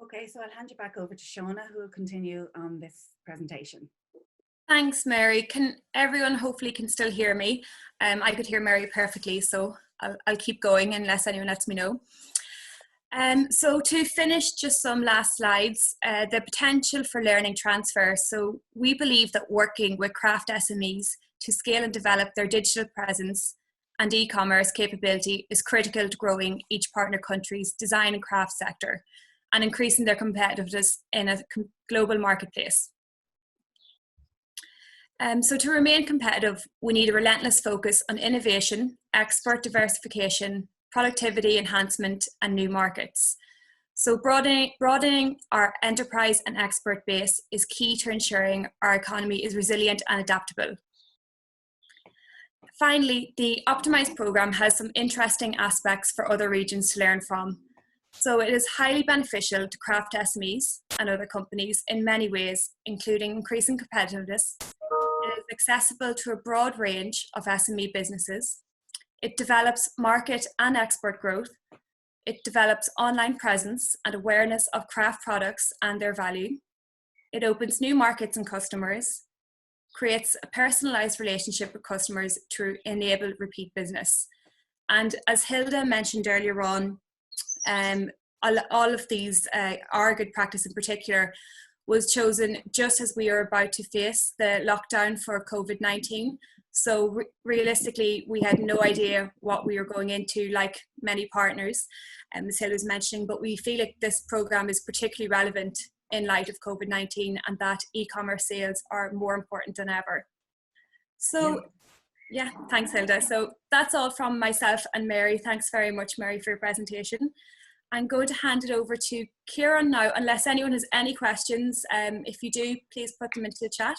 Okay, so I'll hand you back over to Shauna, who will continue on this presentation. Thanks, Mary. Can everyone hopefully can still hear me? I could hear Mary perfectly, so I'll keep going unless anyone lets me know. So to finish, just some last slides, the potential for learning transfer. So we believe that working with craft SMEs to scale and develop their digital presence and e-commerce capability is critical to growing each partner country's design and craft sector and increasing their competitiveness in a global marketplace. So to remain competitive, we need a relentless focus on innovation, export diversification, productivity enhancement, and new markets. So broadening our enterprise and export base is key to ensuring our economy is resilient and adaptable. Finally, the Optimise programme has some interesting aspects for other regions to learn from. So it is highly beneficial to craft SMEs and other companies in many ways, including increasing competitiveness. It is accessible to a broad range of SME businesses. It develops market and export growth. It develops online presence and awareness of craft products and their value. It opens new markets and customers, creates a personalized relationship with customers to enable repeat business. And as Hilda mentioned earlier on, all of these, our good practice in particular, was chosen just as we are about to face the lockdown for COVID-19. So realistically, we had no idea what we were going into, like many partners, as Hilda was mentioning, but we feel like this program is particularly relevant in light of COVID-19 and that e-commerce sales are more important than ever. So yeah, thanks Hilda. So that's all from myself and Mary. Thanks very much, Mary, for your presentation. I'm going to hand it over to Kieran now, unless anyone has any questions. If you do, please put them into the chat.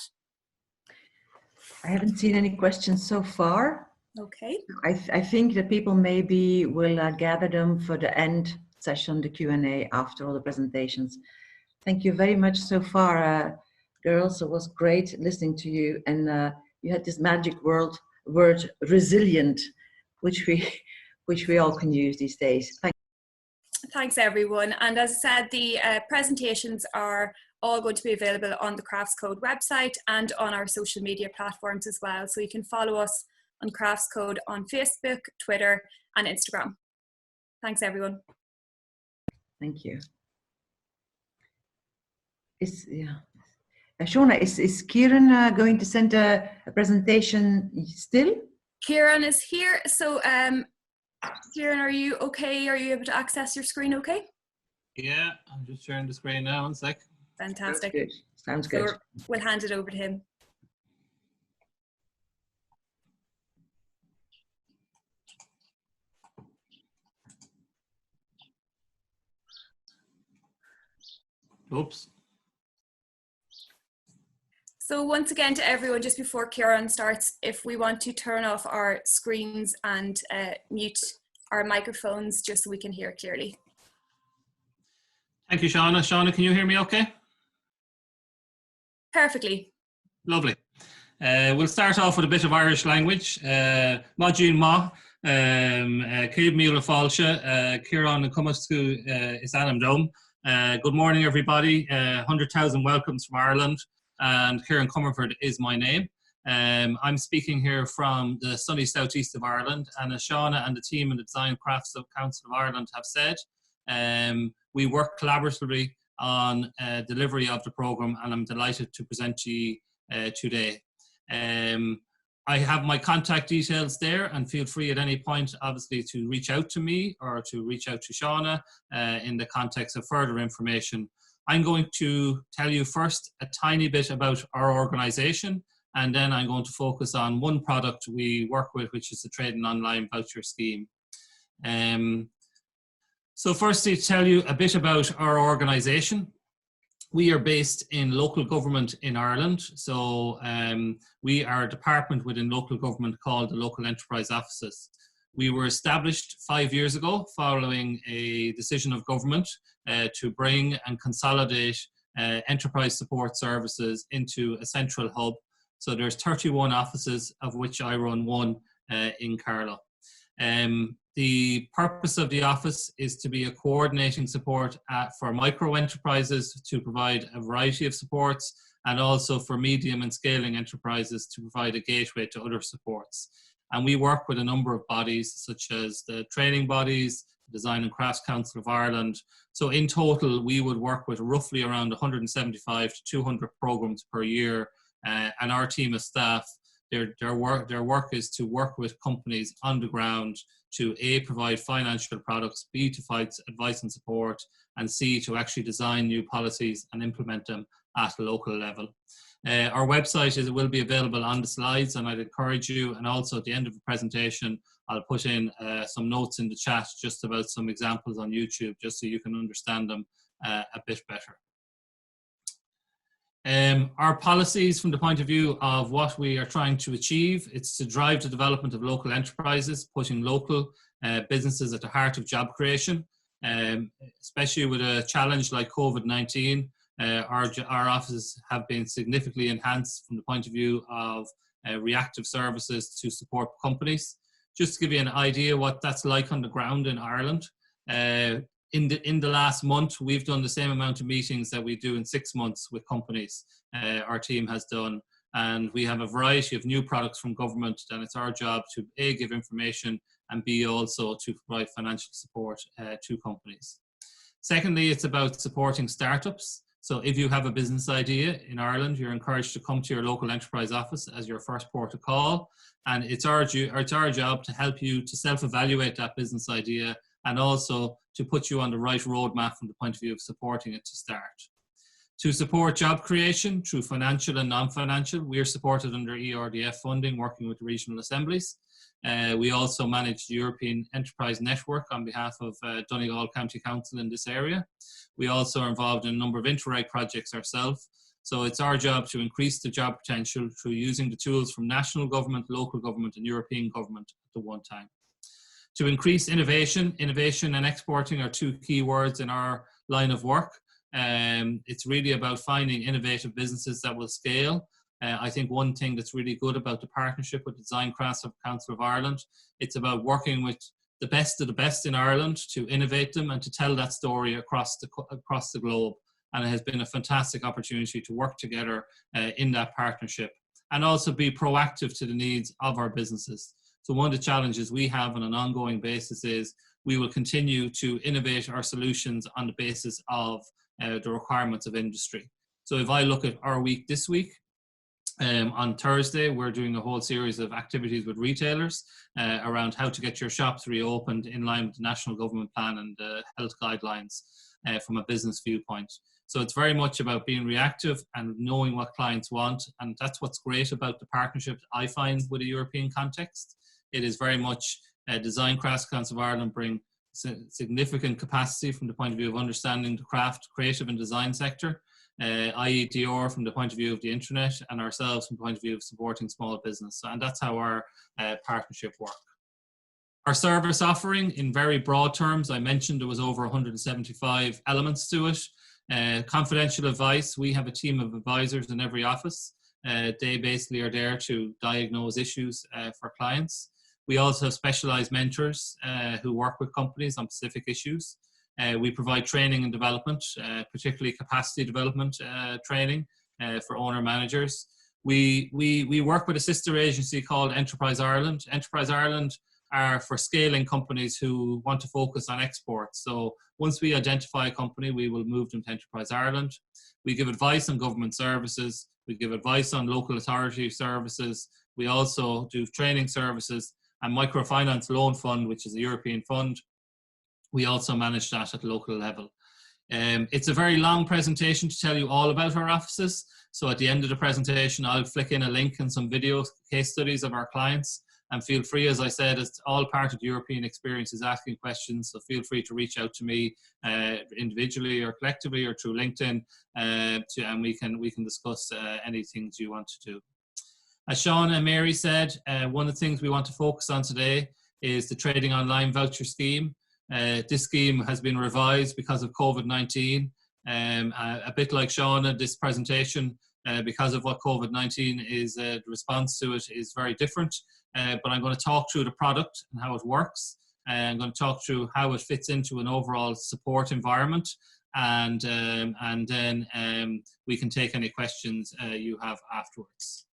I haven't seen any questions so far. Okay. I think that people maybe will gather them for the end session, the Q&A after all the presentations. Thank you very much so far, girls. It was great listening to you, and you had this magic word resilient, which we all can use these days. Thanks everyone. And as I said, the presentations are all going to be available on the Crafts Code website and on our social media platforms as well. So you can follow us on Crafts Code on Facebook, Twitter and Instagram. Thanks everyone. Thank you. Shona, is Kieran going to send a presentation still? Kieran is here. So Kieran, are you okay? Are you able to access your screen okay? Yeah, I'm just sharing the screen now, 1 sec. Fantastic. Sounds good. So we'll hand it over to him. Oops. So once again to everyone, just before Kieran starts, if we want to turn off our screens and mute our microphones just so we can hear clearly. Thank you, Shauna. Shauna, can you hear me okay? Perfectly. Lovely. We'll start off with a bit of Irish language. Module Ma, Céad Míle Fáilte, Kieran Cumascu is Anam Dome. Good morning, everybody. 100,000 welcomes from Ireland. And Kieran Comerford is my name. I'm speaking here from the sunny southeast of Ireland, and as Shauna and the team in the Design Crafts Council of Ireland have said, we work collaboratively on delivery of the programme, and I'm delighted to present to you today. I have my contact details there, and feel free at any point obviously to reach out to me or to reach out to Shauna in the context of further information. I'm going to tell you first a tiny bit about our organisation, and then I'm going to focus on one product we work with, which is the Trading Online Voucher Scheme. So firstly, to tell you a bit about our organisation. We are based in local government in Ireland. So we are a department within local government called the Local Enterprise Offices. We were established 5 years ago following a decision of government to bring and consolidate enterprise support services into a central hub. So there's 31 offices, of which I run one in Carlow. The purpose of the office is to be a coordinating support for micro enterprises to provide a variety of supports, and also for medium and scaling enterprises to provide a gateway to other supports. And we work with a number of bodies such as the training bodies, Design and Crafts Council of Ireland. So in total, we would work with roughly around 175 to 200 programs per year. And our team of staff, their work is to work with companies on the ground to A, provide financial products, B, to provide advice and support, and C, to actually design new policies and implement them at a local level. Our website will be available on the slides, and I'd encourage you, and also at the end of the presentation, I'll put in some notes in the chat just about some examples on YouTube, just so you can understand them a bit better. Our policies from the point of view of what we are trying to achieve, it's to drive the development of local enterprises, putting local businesses at the heart of job creation, especially with a challenge like COVID-19. Our offices have been significantly enhanced from the point of view of reactive services to support companies. Just to give you an idea what that's like on the ground in Ireland, in the last month, we've done the same amount of meetings that we do in 6 months with companies. Our team has done, and we have a variety of new products from government, and it's our job to A, give information, and B, also to provide financial support to companies. Secondly, it's about supporting startups. So if you have a business idea in Ireland, you're encouraged to come to your local enterprise office as your first port of call. And it's our job to help you to self-evaluate that business idea and also to put you on the right roadmap from the point of view of supporting it to start. To support job creation through financial and non-financial, we are supported under ERDF funding, working with the regional assemblies. We also manage the European Enterprise Network on behalf of Donegal County Council in this area. We also are involved in a number of Interreg projects ourselves. So it's our job to increase the job potential through using the tools from national government, local government, and European government at the one time. To increase innovation and exporting are two key words in our line of work. It's really about finding innovative businesses that will scale. I think one thing that's really good about the partnership with the Design Crafts Council of Ireland, it's about working with the best of the best in Ireland to innovate them and to tell that story across the globe. And it has been a fantastic opportunity to work together in that partnership and also be proactive to the needs of our businesses. So one of the challenges we have on an ongoing basis is we will continue to innovate our solutions on the basis of the requirements of industry. So if I look at our week this week, on Thursday, we're doing a whole series of activities with retailers around how to get your shops reopened in line with the national government plan and health guidelines from a business viewpoint. So it's very much about being reactive and knowing what clients want. And that's what's great about the partnership I find with a European context. It is very much Design Crafts Council of Ireland bring significant capacity from the point of view of understanding the craft, creative and design sector. i.e. Dior from the point of view of the internet, and ourselves from the point of view of supporting small business. And that's how our partnership works. Our service offering, in very broad terms, I mentioned there was over 175 elements to it. Confidential advice, we have a team of advisors in every office. They basically are there to diagnose issues for clients. We also have specialized mentors who work with companies on specific issues. We provide training and development, particularly capacity development training for owner managers. We work with a sister agency called Enterprise Ireland. Enterprise Ireland are for scaling companies who want to focus on exports. So once we identify a company, we will move them to Enterprise Ireland. We give advice on government services. We give advice on local authority services. We also do training services and microfinance loan fund, which is a European fund. We also manage that at the local level. It's a very long presentation to tell you all about our offices. So at the end of the presentation, I'll flick in a link and some video case studies of our clients. And feel free, as I said, it's all part of the European experience is asking questions. So feel free to reach out to me individually or collectively or through LinkedIn, and we can discuss any things you want to do. As Sean and Mary said, one of the things we want to focus on today is the Trading Online Voucher Scheme. This scheme has been revised because of COVID-19. A bit like Sean, this presentation, because of what COVID-19 is, the response to it is very different. But I'm going to talk through the product and how it works. I'm going to talk through how it fits into an overall support environment. And then we can take any questions you have afterwards.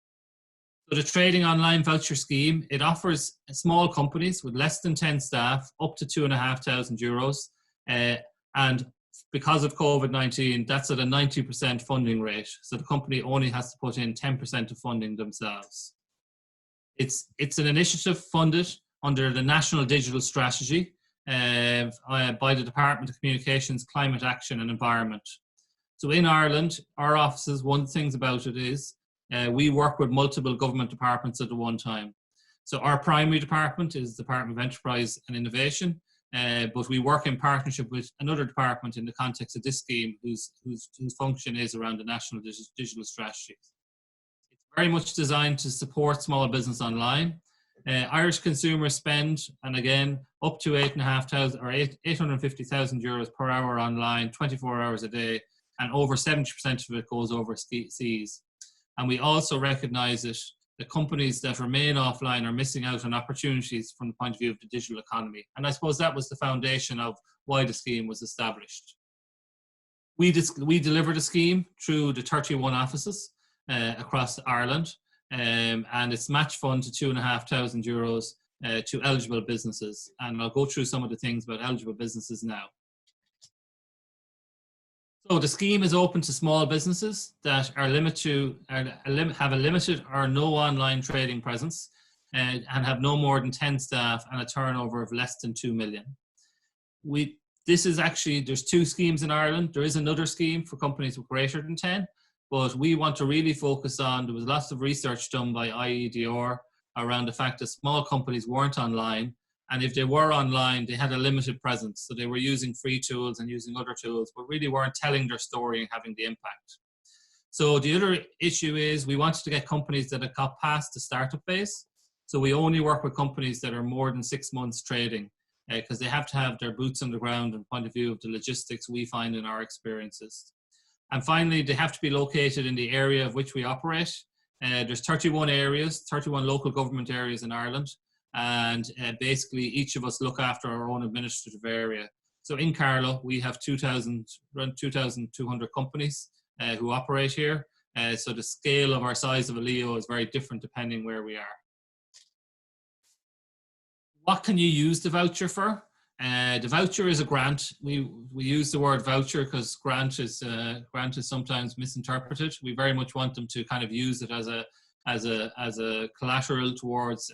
So the Trading Online Voucher Scheme, it offers small companies with less than 10 staff up to €2,500. And because of COVID-19, that's at a 90% funding rate. So the company only has to put in 10% of funding themselves. It's an initiative funded under the National Digital Strategy by the Department of Communications, Climate Action and Environment. So in Ireland, our offices, one of the things about it is we work with multiple government departments at the one time. So our primary department is the Department of Enterprise and Innovation, but we work in partnership with another department in the context of this scheme whose function is around the National Digital Strategy. It's very much designed to support small business online. Irish consumers spend, and again, up to €850,000 per hour online, 24 hours a day. and over 70% of it goes overseas. And we also recognize that the companies that remain offline are missing out on opportunities from the point of view of the digital economy. And I suppose that was the foundation of why the scheme was established. We deliver the scheme through the 31 offices across Ireland, and it's match fund to €2,500 to eligible businesses. And I'll go through some of the things about eligible businesses now. So the scheme is open to small businesses that are have a limited or no online trading presence and have no more than 10 staff and a turnover of less than 2 million. This is actually, there's 2 schemes in Ireland. There is another scheme for companies with greater than 10, but we want to really focus on, there was lots of research done by IEDR around the fact that small companies weren't online, and if they were online, they had a limited presence. So they were using free tools and using other tools, but really weren't telling their story and having the impact. So the other issue is we wanted to get companies that have got past the startup phase. So we only work with companies that are more than 6 months trading, because they have to have their boots on the ground and point of view of the logistics we find in our experiences. And finally, they have to be located in the area of which we operate. There's 31 areas, 31 local government areas in Ireland. And basically each of us look after our own administrative area. So in Carlow, we have around 2,200 companies who operate here. So the scale of our size of a Leo is very different depending where we are. What can you use the voucher for? The voucher is a grant. We use the word voucher because grant is sometimes misinterpreted. We very much want them to kind of use it as a collateral towards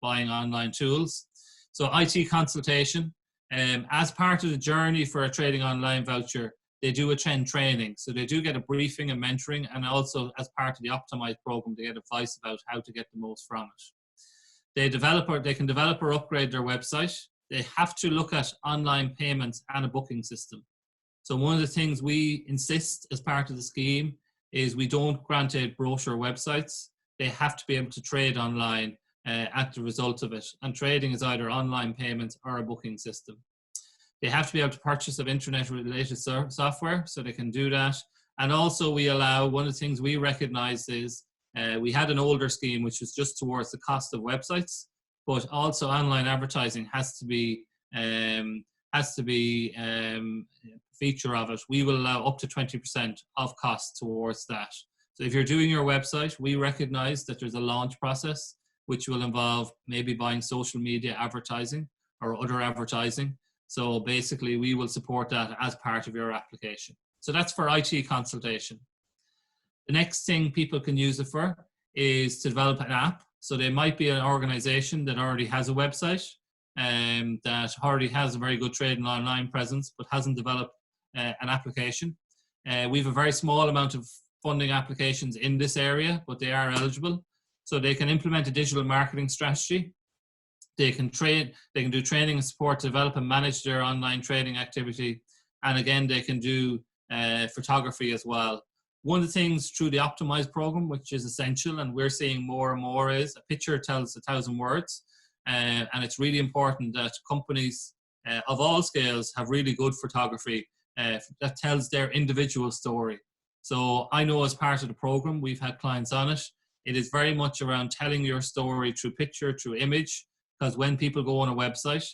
buying online tools. So IT consultation, as part of the journey for a trading online voucher, they do attend training. So they do get a briefing and mentoring, and also as part of the Optimise program, they get advice about how to get the most from it. They can develop or upgrade their website. They have to look at online payments and a booking system. So one of the things we insist as part of the scheme is we don't grant out brochure websites. They have to be able to trade online at the result of it. And trading is either online payments or a booking system. They have to be able to purchase of internet-related software, so they can do that. And also we allow, one of the things we recognize is we had an older scheme which was just towards the cost of websites, but also online advertising has to be feature of it. We will allow up to 20% of costs towards that. So if you're doing your website, we recognize that there's a launch process which will involve maybe buying social media advertising or other advertising. So basically we will support that as part of your application. So that's for IT consultation. The next thing people can use it for is to develop an app. So they might be an organization that already has a website that already has a very good trading online presence, but hasn't developed an application. We have a very small amount of funding applications in this area, but they are eligible. So they can implement a digital marketing strategy. They can do training and support to develop and manage their online trading activity. And again, they can do photography as well. One of the things through the Optimise program, which is essential, and we're seeing more and more, is a picture tells 1,000 words. And it's really important that companies of all scales have really good photography that tells their individual story. So I know as part of the program, we've had clients on it. It is very much around telling your story through picture, through image, because when people go on a website,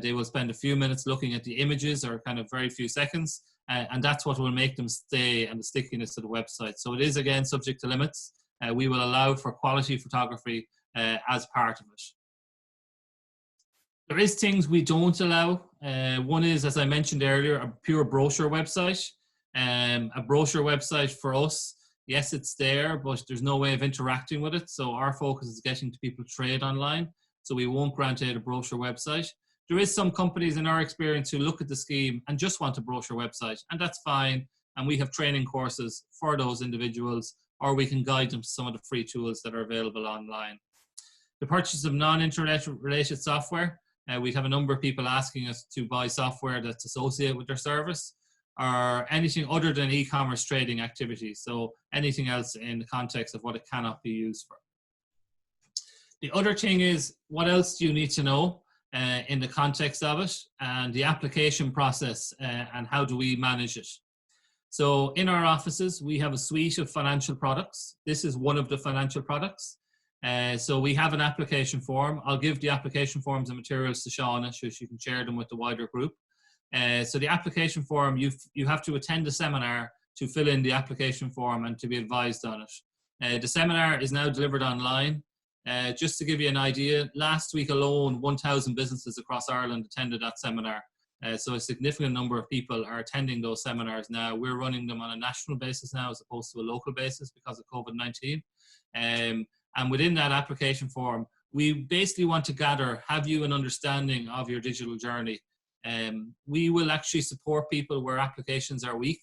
they will spend a few minutes looking at the images or kind of very few seconds. And that's what will make them stay and the stickiness of the website. So it is, again, subject to limits. We will allow for quality photography as part of it. There is things we don't allow. One is, as I mentioned earlier, a pure brochure website. A brochure website for us, yes, it's there, but there's no way of interacting with it. So our focus is getting to people trade online. So we won't grant out a brochure website. There is some companies in our experience who look at the scheme and just want a brochure website, and that's fine. And we have training courses for those individuals, or we can guide them to some of the free tools that are available online. The purchase of non-internet related software, we have a number of people asking us to buy software that's associated with their service, or anything other than e-commerce trading activities. So anything else in the context of what it cannot be used for. The other thing is, what else do you need to know in the context of it, and the application process, and how do we manage it? So in our offices, we have a suite of financial products. This is one of the financial products. So we have an application form. I'll give the application forms and materials to Shauna so she can share them with the wider group. So the application form, you have to attend a seminar to fill in the application form and to be advised on it. The seminar is now delivered online. Just to give you an idea, last week alone, 1,000 businesses across Ireland attended that seminar. So a significant number of people are attending those seminars now. We're running them on a national basis now as opposed to a local basis because of COVID-19. And within that application form, we basically want to gather, have you an understanding of your digital journey? We will actually support people where applications are weak.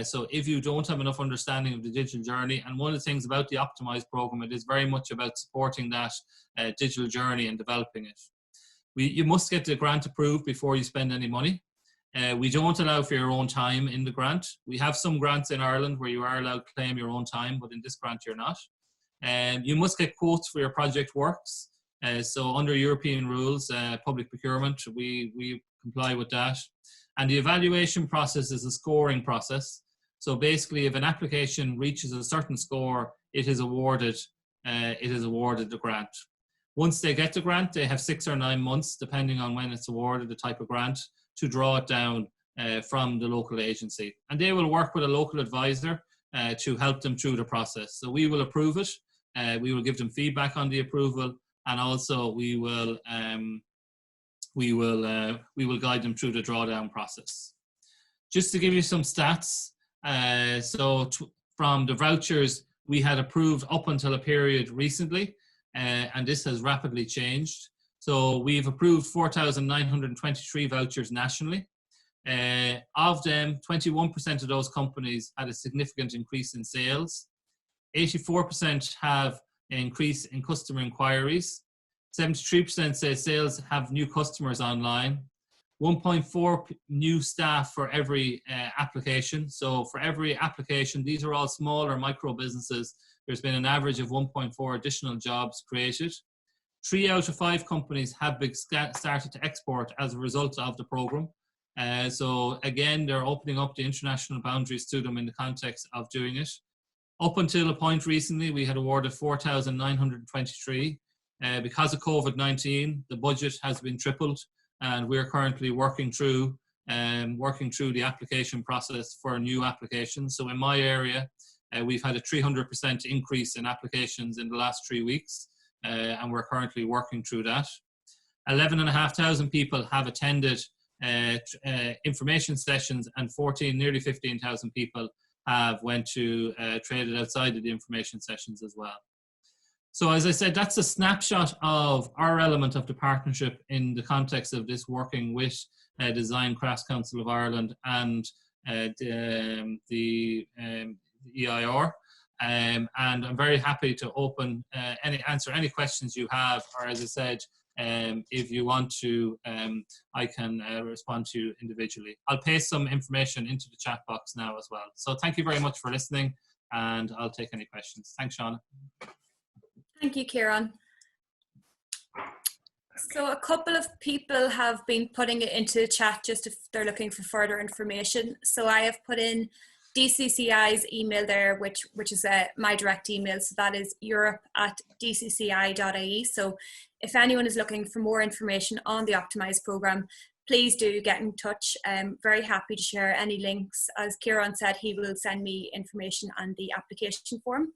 So if you don't have enough understanding of the digital journey, and one of the things about the Optimise program, it is very much about supporting that digital journey and developing it. You must get the grant approved before you spend any money. We don't allow for your own time in the grant. We have some grants in Ireland where you are allowed to claim your own time, but in this grant you're not. You must get quotes for your project works. So under European rules, public procurement, we comply with that. And the evaluation process is a scoring process. So basically, if an application reaches a certain score, it is awarded the grant. Once they get the grant, they have 6 or 9 months, depending on when it's awarded, the type of grant, to draw it down from the local agency. And they will work with a local advisor to help them through the process. So we will approve it. We will give them feedback on the approval, and also we will guide them through the drawdown process. Just to give you some stats, from the vouchers we had approved up until a period recently, and this has rapidly changed. So we've approved 4,923 vouchers nationally. Of them, 21% of those companies had a significant increase in sales. 84% have an increase in customer inquiries. 73% say sales have new customers online. 1.4 new staff for every application. So for every application, these are all small or micro businesses. There's been an average of 1.4 additional jobs created. 3 out of 5 companies have started to export as a result of the program. So again, they're opening up the international boundaries to them in the context of doing it. Up until a point recently, we had awarded 4,923. Because of COVID-19, the budget has been tripled, and we're currently working through the application process for new applications. So in my area, we've had a 300% increase in applications in the last 3 weeks, and we're currently working through that. 11,500 people have attended information sessions, and nearly 15,000 people have went to traded outside of the information sessions as well. So as I said, that's a snapshot of our element of the partnership in the context of this working with Design Crafts Council of Ireland and the EIR. And I'm very happy to answer any questions you have, or as I said, if you want to, I can respond to you individually. I'll paste some information into the chat box now as well. So thank you very much for listening, and I'll take any questions. Thanks, Shauna. Thank you, Kieran. So a couple of people have been putting it into the chat just if they're looking for further information. So I have put in DCCI's email there, which is my direct email. So that is europe@dcci.ie. So if anyone is looking for more information on the Optimise programme, please do get in touch. I'm very happy to share any links. As Kieran said, he will send me information on the application form.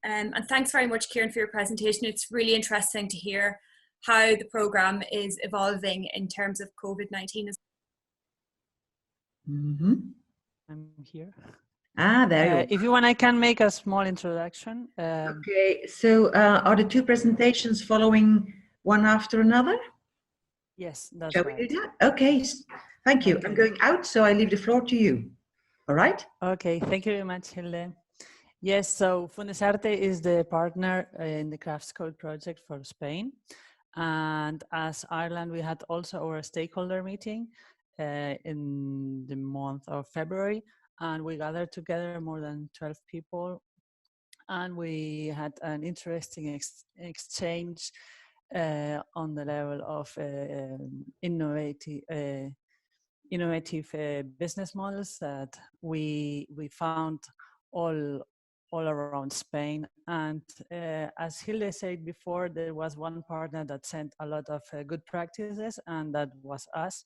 And thanks very much, Kieran, for your presentation. It's really interesting to hear how the programme is evolving in terms of COVID-19. Mm-hmm. I'm here. There you are. If you want, I can make a small introduction. Okay, so are the 2 presentations following one after another? Yes, that's Shall right. we do that? Okay, thank you. Okay. I'm going out, so I leave the floor to you. All right? Okay, thank you very much, Hilde. Yes, so Fundesarte is the partner in the Crafts Code project for Spain. And as Ireland, we had also our stakeholder meeting in the month of February, and we gathered together more than 12 people, and we had an interesting exchange on the level of innovative business models that we found all around Spain. And as Hilde said before, there was one partner that sent a lot of good practices, and that was us.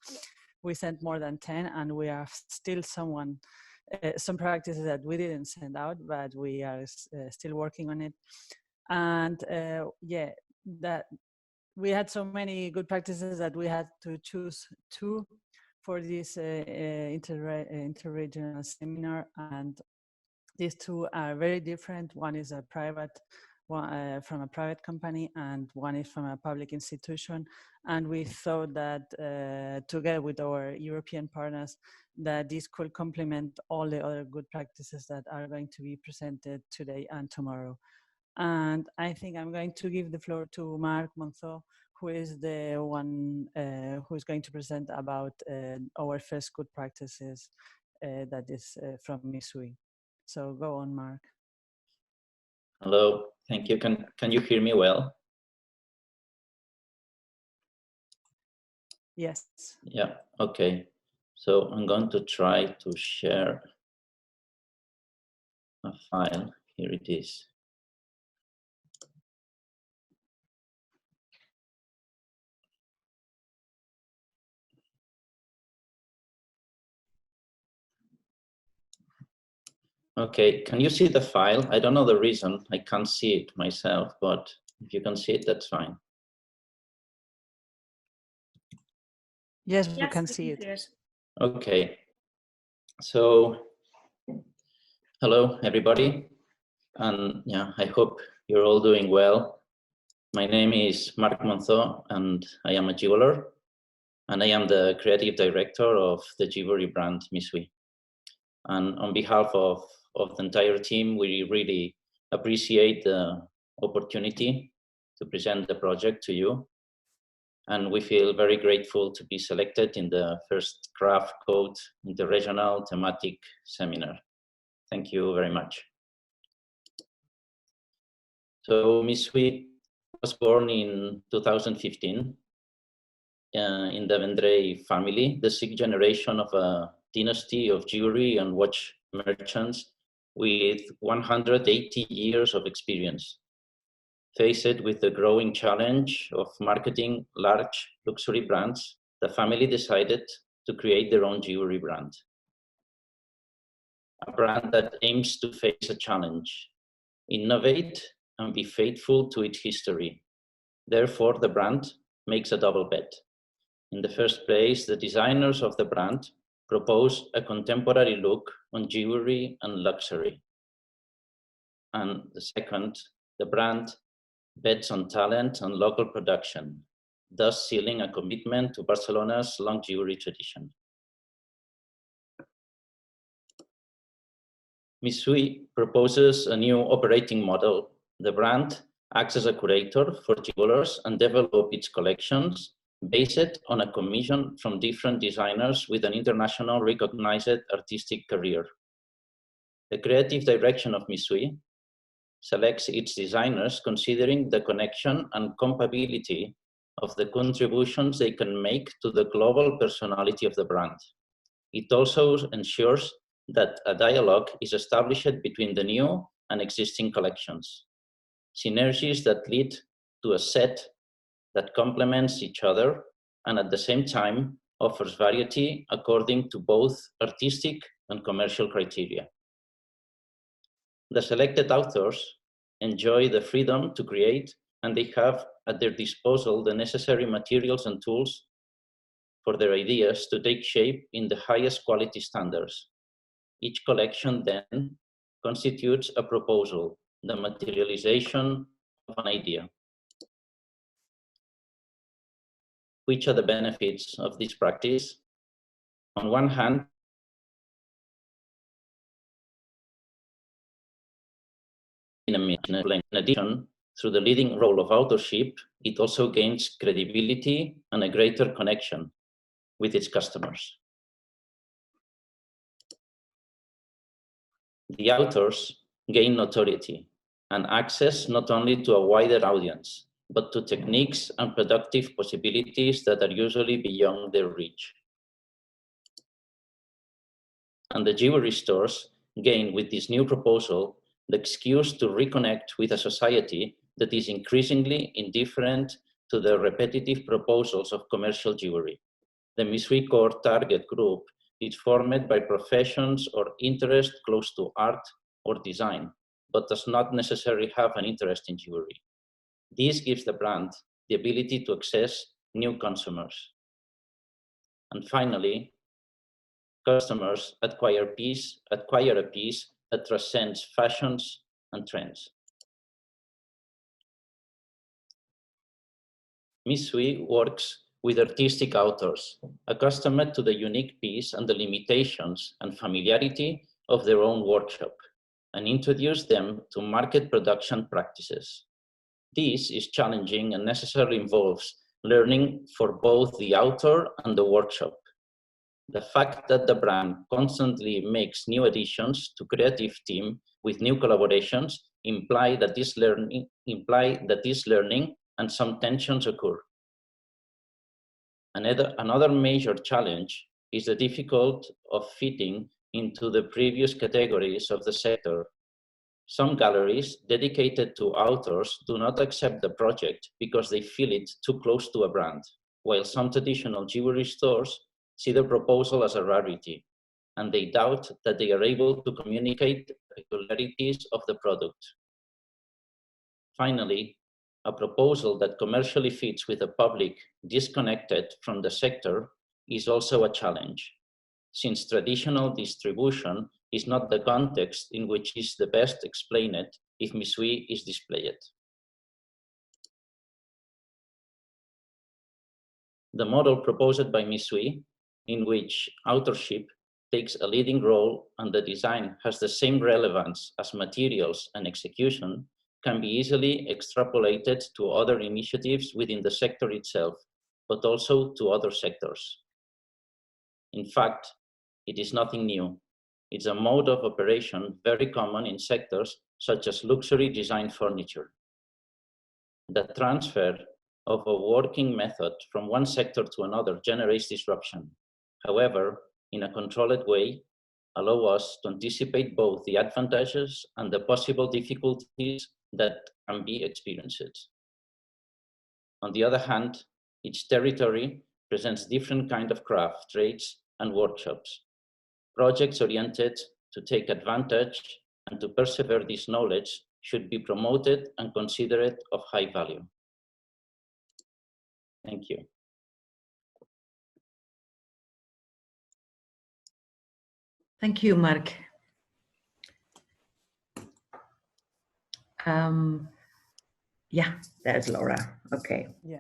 We sent more than 10, and we have still some practices that we didn't send out, but we are still working on it. And yeah, that we had so many good practices that we had to choose 2 for this interregional seminar, and these 2 are very different. One is a private one, from a private company, and one is from a public institution. And we thought that together with our European partners, that this could complement all the other good practices that are going to be presented today and tomorrow. And I think I'm going to give the floor to Marc Monzó, who is the one who is going to present about our first good practices that is from Misui. So go on, Marc. Hello, thank you. Can you hear me well? Yes. Yeah, okay. So I'm going to try to share a file. Here it is. Okay, can you see the file? I don't know the reason. I can't see it myself, but if you can see it, that's fine. Yes, we can see it. Okay, so hello, everybody. And yeah, I hope you're all doing well. My name is Marc Monzó, and I am a jeweler, and I am the creative director of the jewelry brand Misui. And on behalf of the entire team, we really appreciate the opportunity to present the project to you. And we feel very grateful to be selected in the first Craft Code Interregional Thematic Seminar. Thank you very much. So Misui was born in 2015 in the Vendrell family, the 6th generation of a dynasty of jewelry and watch merchants with 180 years of experience. Faced with the growing challenge of marketing large luxury brands, the family decided to create their own jewelry brand. A brand that aims to face a challenge, innovate, and be faithful to its history. Therefore, the brand makes a double bet. In the first place, the designers of the brand propose a contemporary look on jewelry and luxury. And the second, the brand bets on talent and local production, thus sealing a commitment to Barcelona's long jewelry tradition. Misui proposes a new operating model. The brand acts as a curator for jewelers and develops its collections based on a commission from different designers with an international recognized artistic career. The creative direction of Misui selects its designers considering the connection and compatibility of the contributions they can make to the global personality of the brand. It also ensures that a dialogue is established between the new and existing collections, synergies that lead to a set that complements each other and at the same time offers variety according to both artistic and commercial criteria. The selected authors enjoy the freedom to create, and they have at their disposal the necessary materials and tools for their ideas to take shape in the highest quality standards. Each collection then constitutes a proposal, the materialization of an idea. Which are the benefits of this practice? On one hand, in addition, through the leading role of authorship, it also gains credibility and a greater connection with its customers. The authors gain notoriety and access not only to a wider audience, but to techniques and productive possibilities that are usually beyond their reach. and the jewelry stores gain with this new proposal the excuse to reconnect with a society that is increasingly indifferent to the repetitive proposals of commercial jewelry. The Misui core target group is formed by professions or interest close to art or design, but does not necessarily have an interest in jewelry. This gives the brand the ability to access new consumers. And finally, customers acquire a piece that transcends fashions and trends. Misui works with artistic authors, accustomed to the unique piece and the limitations and familiarity of their own workshop, and introduce them to market production practices. This is challenging and necessarily involves learning for both the author and the workshop. The fact that the brand constantly makes new additions to creative team with new collaborations imply that this learning and some tensions occur. Another major challenge is the difficulty of fitting into the previous categories of the sector. Some galleries dedicated to authors do not accept the project because they feel it too close to a brand, while some traditional jewelry stores see the proposal as a rarity, and they doubt that they are able to communicate the peculiarities of the product. Finally, a proposal that commercially fits with a public disconnected from the sector is also a challenge, since traditional distribution is not the context in which is the best explained if Misui is displayed. The model proposed by Misui, in which authorship takes a leading role and the design has the same relevance as materials and execution, can be easily extrapolated to other initiatives within the sector itself, but also to other sectors. In fact, it is nothing new. It's a mode of operation very common in sectors such as luxury design furniture. The transfer of a working method from one sector to another generates disruption. However, in a controlled way, allow us to anticipate both the advantages and the possible difficulties that can be experienced. On the other hand, each territory presents different kinds of craft trades and workshops. Projects oriented to take advantage and to persevere this knowledge should be promoted and considered of high value. Thank you. Thank you, Mark. Yeah, there's Laura. Okay. Yeah.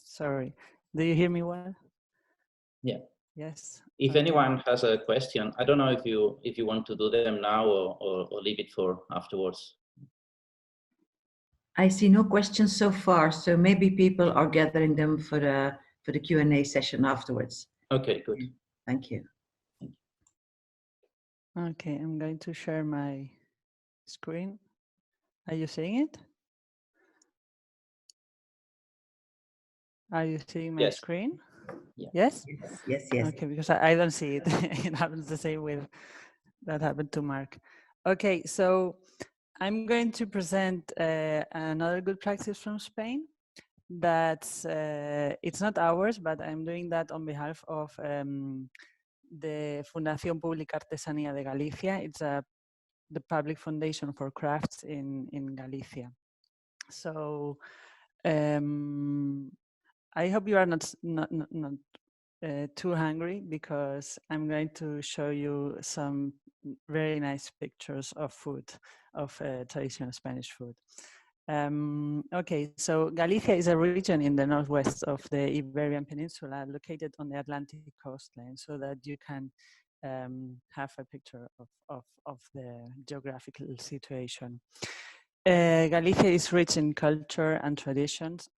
Sorry. Do you hear me well? Yeah. Yes. If okay. anyone has a question, I don't know if you want to do them now or leave it for afterwards. I see no questions so far, so maybe people are gathering them for the Q&A session afterwards. Okay, good. Thank you. Okay, I'm going to share my screen. Are you seeing it? Are you seeing my screen? Yeah. Yes? Yes, yes. Okay, because I don't see it. It happens the same with that happened to Mark. Okay, so I'm going to present another good practice from Spain. That's it's not ours, but I'm doing that on behalf of the Fundación Pública Artesanía de Galicia. It's the public foundation for crafts in Galicia. So I hope you are not too hungry, because I'm going to show you some very nice pictures of food, of traditional Spanish food. Okay, so Galicia is a region in the northwest of the Iberian Peninsula, located on the Atlantic coastline, so that you can have a picture of the geographical situation. Galicia is rich in culture and traditions.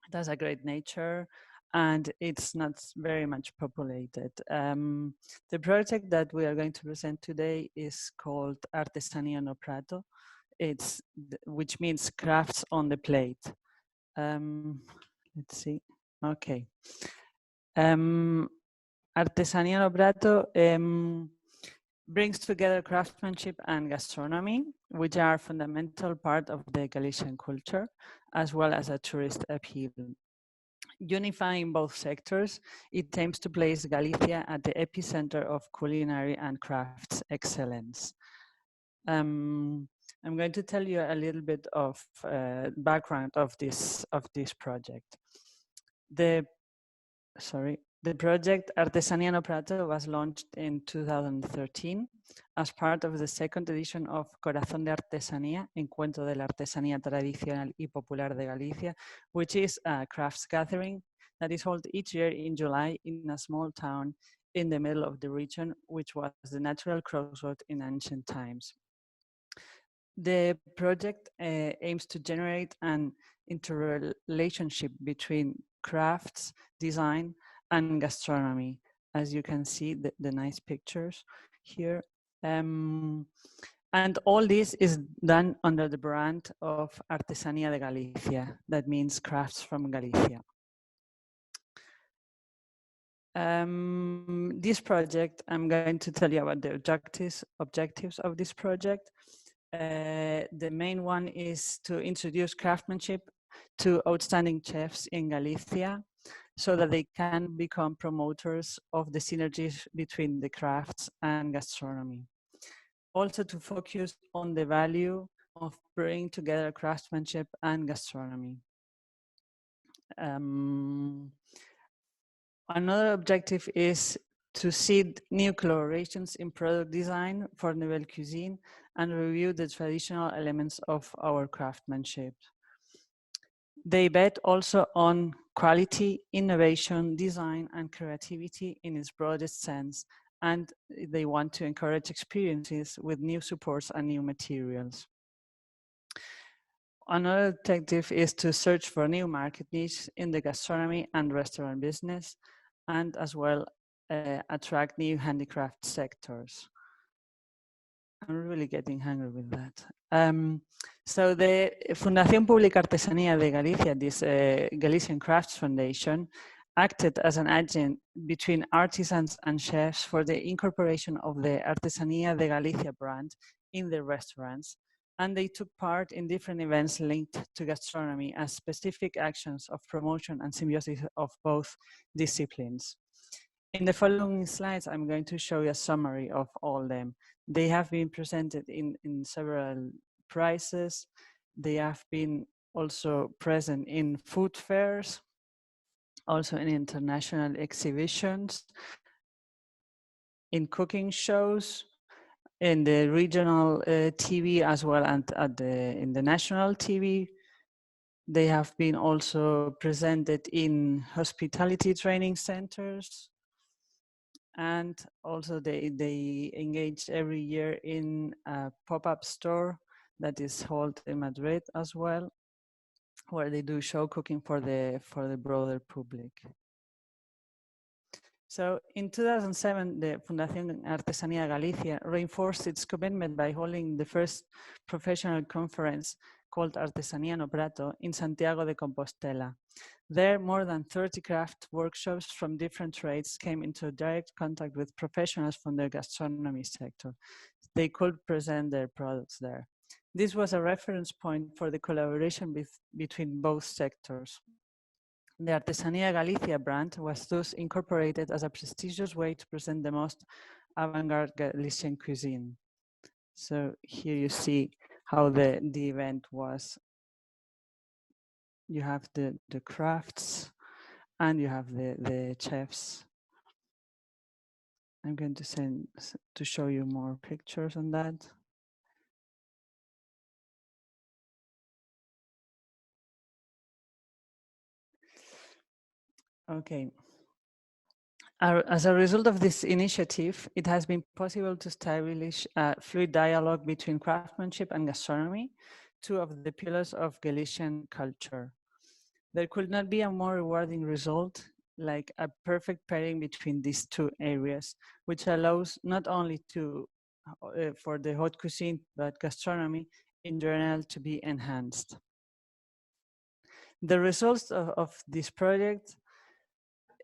It has a great nature, and it's not very much populated. The project that we are going to present today is called Artesanía no Prato, which means crafts on the plate. Let's see. Okay. Artesanía no Prato brings together craftsmanship and gastronomy, which are fundamental part of the Galician culture, as well as a tourist appeal. Unifying both sectors, it aims to place Galicia at the epicenter of culinary and crafts excellence. I'm going to tell you a little bit of background of this project. The project Artesanía no Prato was launched in 2013 as part of the second edition of Corazón de Artesanía, Encuentro de la Artesanía Tradicional y Popular de Galicia, which is a crafts gathering that is held each year in July in a small town in the middle of the region, which was the natural crossroad in ancient times. The project aims to generate an interrelationship between crafts, design, and gastronomy, as you can see the nice pictures here. And all this is done under the brand of Artesanía de Galicia, that means crafts from Galicia. This project, I'm going to tell you about the objectives of this project. The main one is to introduce craftsmanship to outstanding chefs in Galicia so that they can become promoters of the synergies between the crafts and gastronomy. Also to focus on the value of bringing together craftsmanship and gastronomy. Another objective is to seed new collaborations in product design for nouvelle cuisine and review the traditional elements of our craftsmanship. They bet also on quality, innovation, design, and creativity in its broadest sense, and they want to encourage experiences with new supports and new materials. Another objective is to search for new market niches in the gastronomy and restaurant business, and as well attract new handicraft sectors. I'm really getting hungry with that. So the Fundación Pública Artesanía de Galicia, this Galician Crafts Foundation, acted as an agent between artisans and chefs for the incorporation of the Artesanía de Galicia brand in the restaurants, and they took part in different events linked to gastronomy as specific actions of promotion and symbiosis of both disciplines. In the following slides, I'm going to show you a summary of all them. They have been presented in several prizes. They have been also present in food fairs, also in international exhibitions, in cooking shows, in the regional TV as well, and in the national TV. They have been also presented in hospitality training centers, and also they engage every year in a pop-up store that is held in Madrid as well, where they do show cooking for the broader public. So in 2007, the Fundación Artesanía Galicia reinforced its commitment by holding the first professional conference called Artesanía no Prato in Santiago de Compostela. There, more than 30 craft workshops from different trades came into direct contact with professionals from the gastronomy sector. They could present their products there. This was a reference point for the collaboration between both sectors. The Artesanía Galicia brand was thus incorporated as a prestigious way to present the most avant-garde Galician cuisine. So here you see how the event was. You have the crafts and you have the chefs. I'm going to show you more pictures on that. Okay. As a result of this initiative, it has been possible to establish a fluid dialogue between craftsmanship and gastronomy, two of the pillars of Galician culture. There could not be a more rewarding result, like a perfect pairing between these two areas, which allows not only for the haute cuisine, but gastronomy in general to be enhanced. The results of this project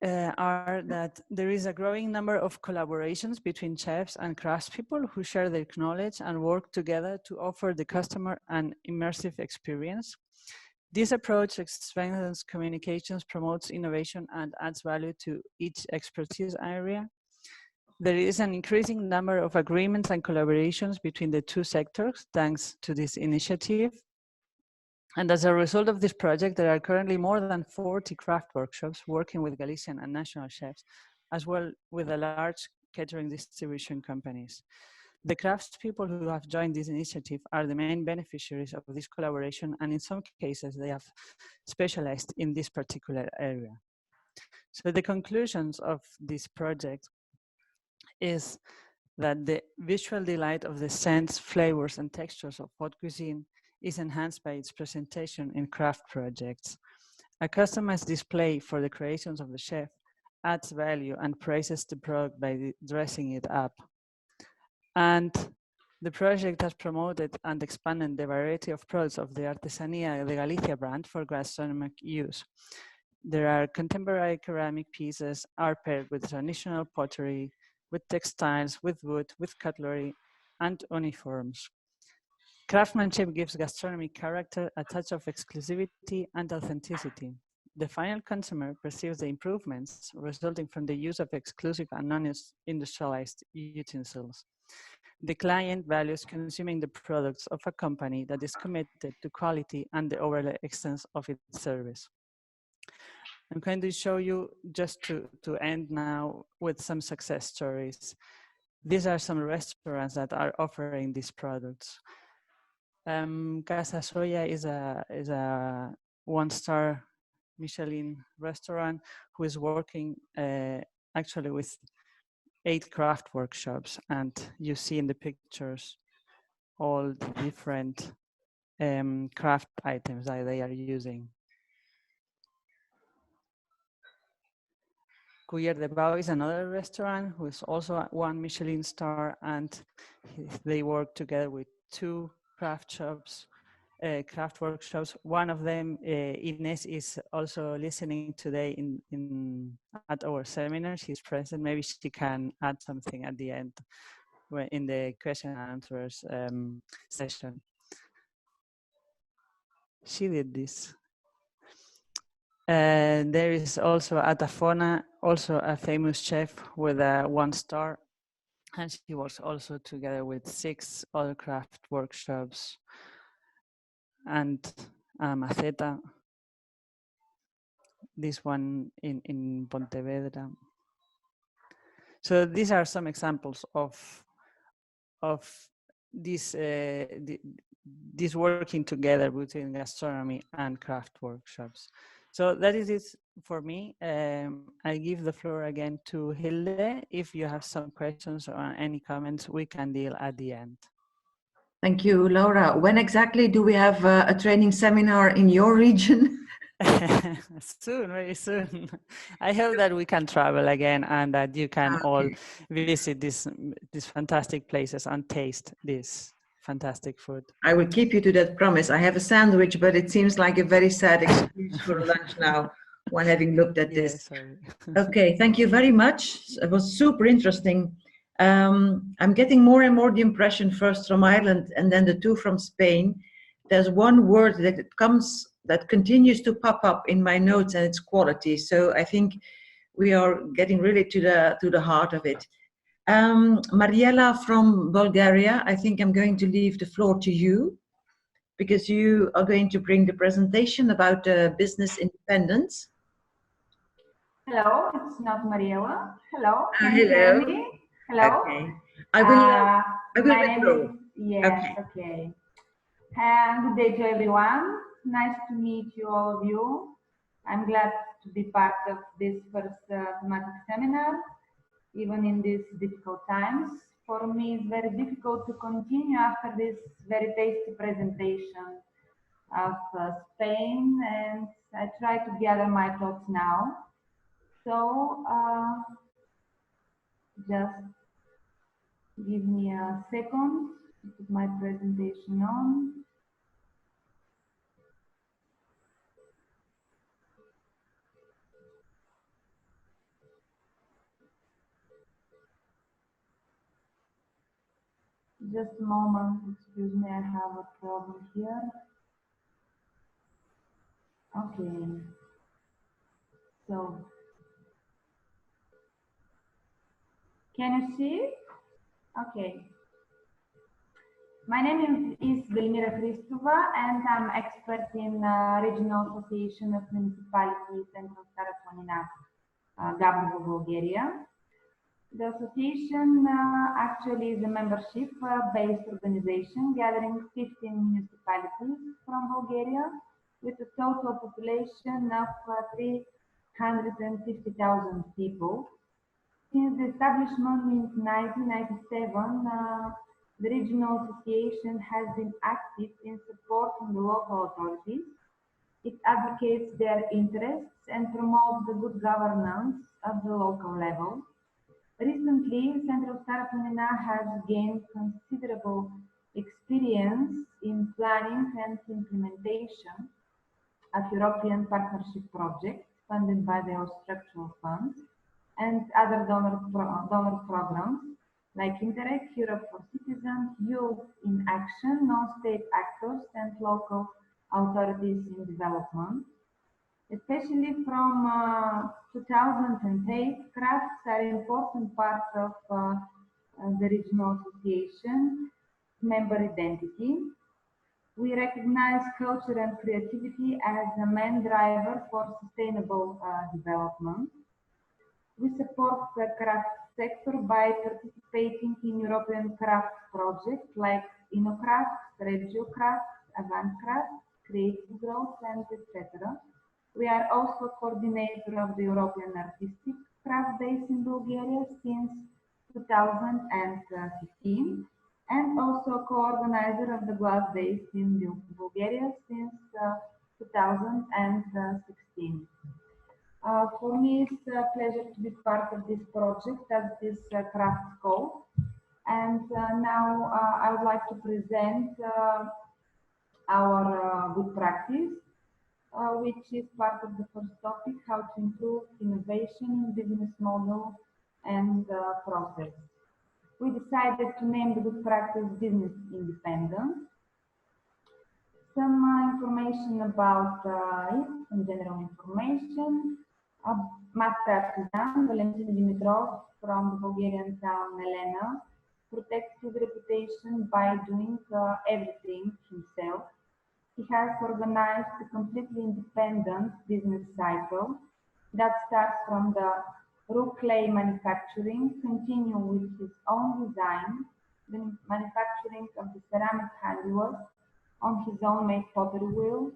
are that there is a growing number of collaborations between chefs and craftspeople who share their knowledge and work together to offer the customer an immersive experience. This approach strengthens communications, promotes innovation, and adds value to each expertise area. There is an increasing number of agreements and collaborations between the two sectors thanks to this initiative. And as a result of this project, there are currently more than 40 craft workshops working with Galician and national chefs, as well with the large catering distribution companies. The craftspeople who have joined this initiative are the main beneficiaries of this collaboration, and in some cases, they have specialized in this particular area. So the conclusions of this project is that the visual delight of the scents, flavors, and textures of haute cuisine is enhanced by its presentation in craft projects. A customized display for the creations of the chef adds value and praises the product by dressing it up. And the project has promoted and expanded the variety of products of the Artesanía de Galicia brand for gastronomic use. There are contemporary ceramic pieces are paired with traditional pottery, with textiles, with wood, with cutlery, and uniforms. Craftsmanship gives gastronomy character, a touch of exclusivity and authenticity. The final consumer perceives the improvements resulting from the use of exclusive and non-industrialized utensils. The client values consuming the products of a company that is committed to quality and the overall extent of its service. I'm going to show you, just to end now, with some success stories. These are some restaurants that are offering these products. Casa Soya is a one-star Michelin restaurant who is working actually with 8 craft workshops, and you see in the pictures all the different craft items that they are using. Cuyer de Pau is another restaurant who is also one Michelin star, and they work together with 2 craft workshops. One of them, Ines, is also listening today at our seminar. She's present. Maybe she can add something at the end in the question and answers session. She did this. There is also Atafona, also a famous chef with a 1 star, and she works also together with 6 other craft workshops, and Maceta, this one in Pontevedra. So these are some examples of this working together between gastronomy and craft workshops. So that is it for me. I give the floor again to Hilde. If you have some questions or any comments, we can deal at the end. Thank you, Laura. When exactly do we have a training seminar in your region? Soon, very soon. I hope that we can travel again and that you can all visit these fantastic places and taste this fantastic food. I will keep you to that promise. I have a sandwich, but it seems like a very sad excuse for lunch now when having looked at this. Sorry. Okay, thank you very much. It was super interesting. I'm getting more and more the impression, first from Ireland and then the 2 from Spain. There's one word that continues to pop up in my notes, and it's quality. So I think we are getting really to the heart of it. Mariela from Bulgaria, I think I'm going to leave the floor to you because you are going to bring the presentation about business independence. Hello, it's not Mariela. Hello, can hello. you hear me? Hello. Okay. I will my name withdraw. is, yes, okay. Good day to everyone. Nice to meet you, all of you. I'm glad to be part of this first thematic seminar, even in these difficult times. For me, it's very difficult to continue after this very tasty presentation of Spain, and I try to gather my thoughts now. So just give me a second to put my presentation on. Just a moment, excuse me, I have a problem here. Okay, so can you see? Okay. My name is Velmira Kristova, and I'm expert in Regional Association of Municipalities Central Starofonina, Gabrovo, Bulgaria. The association actually is a membership-based organization gathering 15 municipalities from Bulgaria with a total population of 350,000 people. Since the establishment in 1997, the Regional Association has been active in supporting the local authorities. It advocates their interests and promotes the good governance at the local level. Recently, Central Starofonina has gained considerable experience in planning and implementation of European partnership projects funded by the structural funds and other donor programs like Interreg, Europe for Citizens, Youth in Action, non-state actors, and local authorities in development. Especially from 2008, CRAFTS are an important part of the Regional Association member identity. We recognize culture and creativity as a main driver for sustainable development. We support the craft sector by participating in European craft projects like InnoCrafts, RegioCrafts, AvantCrafts, Creative Growth, and etc. We are also coordinator of the European Artistic Craft Days in Bulgaria since 2015 and also co-organizer of the Glass Days in Bulgaria since 2016. For me, it's a pleasure to be part of this project as this craft code. And now I would like to present our good practice, which is part of the first topic, how to improve innovation in business model and process. We decided to name the good practice business independence. Some information about it, some general information. Master artisan Valentin Dimitrov from the Bulgarian town Elena protects his reputation by doing everything himself. He has organized a completely independent business cycle that starts from the raw clay manufacturing, continue with his own design, the manufacturing of the ceramic handwork on his own made pottery wheel,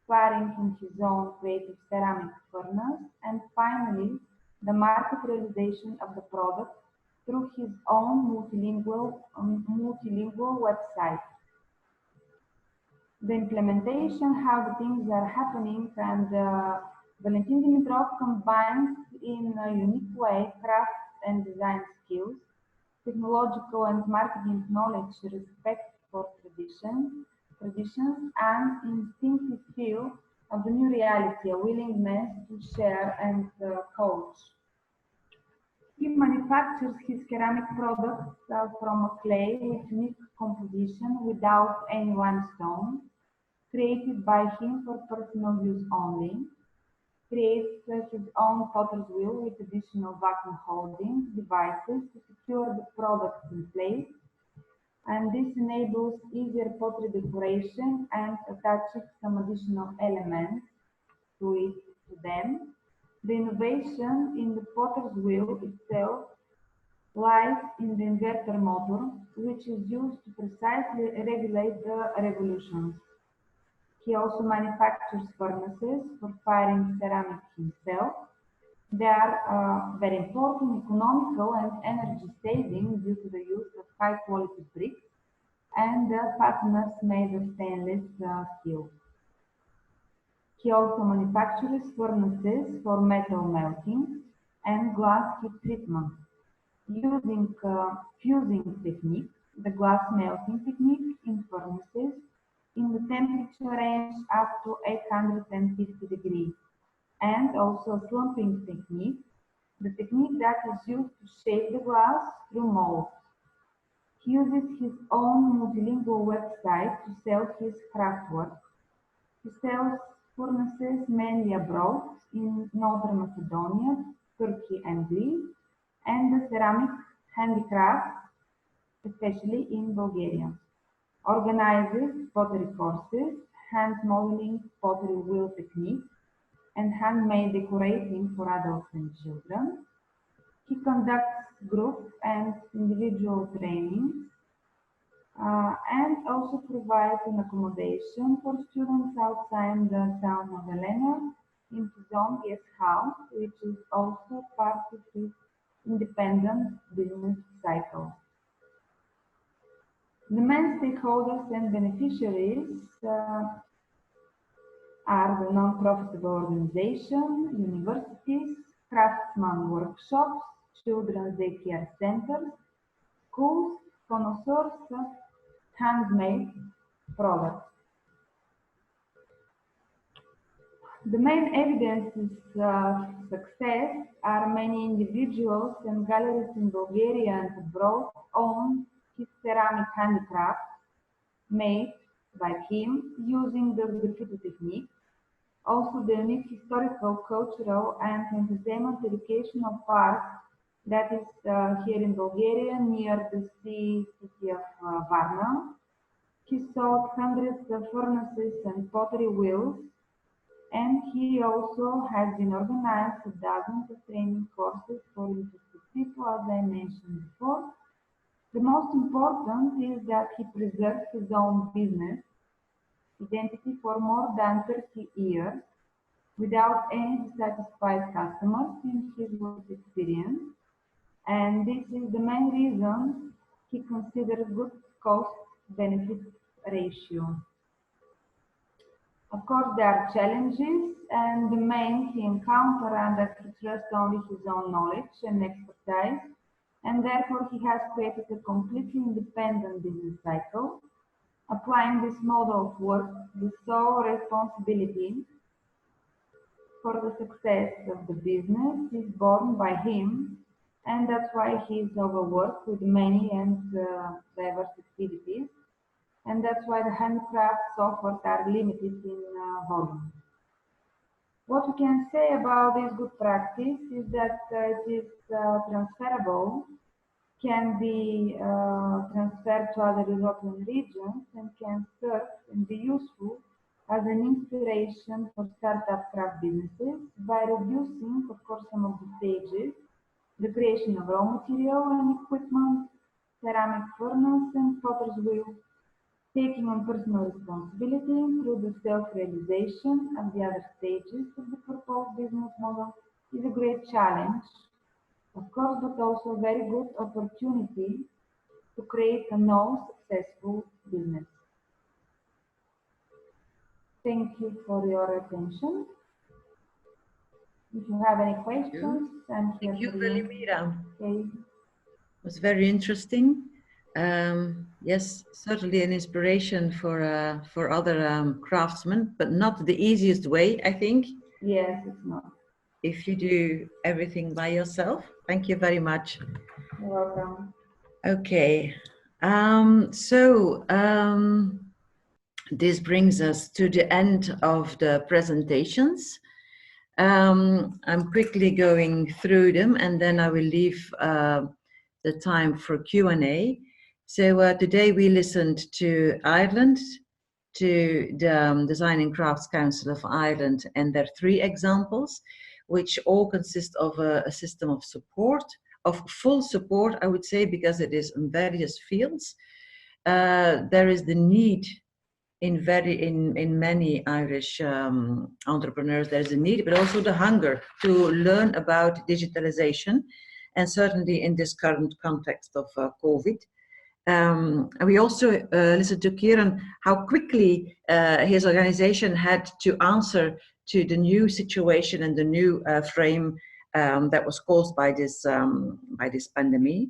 firing in his own creative ceramic furnace, and finally the market realization of the product through his own multilingual website. The implementation, how the things are happening, and Valentin Dimitrov combines in a unique way craft and design skills, technological and marketing knowledge, respect for traditions, and instinctive feel of the new reality, a willingness to share and coach. He manufactures his ceramic products from a clay with unique composition without any limestone, created by him for personal use only, creates his own potter's wheel with additional vacuum holding devices to secure the product in place, and this enables easier pottery decoration and attaching some additional elements to them. The innovation in the potter's wheel itself lies in the inverter motor, which is used to precisely regulate the revolutions. He also manufactures furnaces for firing ceramic himself. They are very important, economical, and energy saving due to the use of high quality bricks and fasteners made of stainless steel. He also manufactures furnaces for metal melting and glass heat treatment. Using fusing technique, the glass melting technique in furnaces in the temperature range up to 850 degrees, and also slumping technique, the technique that is used to shape the glass through molds. He uses his own multilingual website to sell his craft work. He sells furnaces mainly abroad in Northern Macedonia, Turkey and Greece, and the ceramic handicrafts, especially in Bulgaria. Organizes pottery courses, hand modeling pottery wheel techniques, and handmade decorating for adults and children. He conducts group and individual trainings and also provides an accommodation for students outside the town of Elena in his own guest house, which is also part of his independent business cycle. The main stakeholders and beneficiaries are the non-profitable organization, universities, craftsman workshops, children's daycare centers, schools, connoisseurs of handmade products. The main evidences of success are many individuals and galleries in Bulgaria and abroad own his ceramic handicrafts made by him using the graffiti technique. Also the unique historical, cultural and entertainment educational park that is here in Bulgaria near the city of Varna. He sold hundreds of furnaces and pottery wheels, and he also has been organized dozens of training courses for interested people, as I mentioned before. The most important is that he preserved his own business identity for more than 30 years without any dissatisfied customers in his work experience. And this is the main reason he considers good cost-benefit ratio. Of course, there are challenges, and the main he encountered and that he trusts only his own knowledge and expertise, and therefore he has created a completely independent business cycle. Applying this model of work, the sole responsibility for the success of the business is borne by him, and that's why he is overworked with many and diverse activities, and that's why the handicrafts offered are limited in volume. What we can say about this good practice is that it is transferable, can be transferred to other European regions, and can serve and be useful as an inspiration for startup craft businesses by reducing, of course, some of the stages, the creation of raw material and equipment, ceramic furnace and potter's wheel, taking on personal responsibility through the self-realization of the other stages of the proposed business model is a great challenge, of course, but also a very good opportunity to create a more successful business. Thank you for your attention. If you have any questions, I'm here Thank you, for you. Velimira. Okay. It was very interesting. Yes, certainly an inspiration for other craftsmen, but not the easiest way, I think. Yes, it's not. If you do everything by yourself. Thank you very much. You're welcome. Okay, this brings us to the end of the presentations. I'm quickly going through them, and then I will leave the time for Q&A. So today we listened to Ireland, to the Design and Crafts Council of Ireland and their 3 examples, which all consist of a system of support, of full support, I would say, because it is in various fields. There is the need in many Irish entrepreneurs, there's a need, but also the hunger to learn about digitalization, and certainly in this current context of COVID. And we also listened to Kieran, how quickly his organization had to answer to the new situation and the new frame that was caused by this pandemic.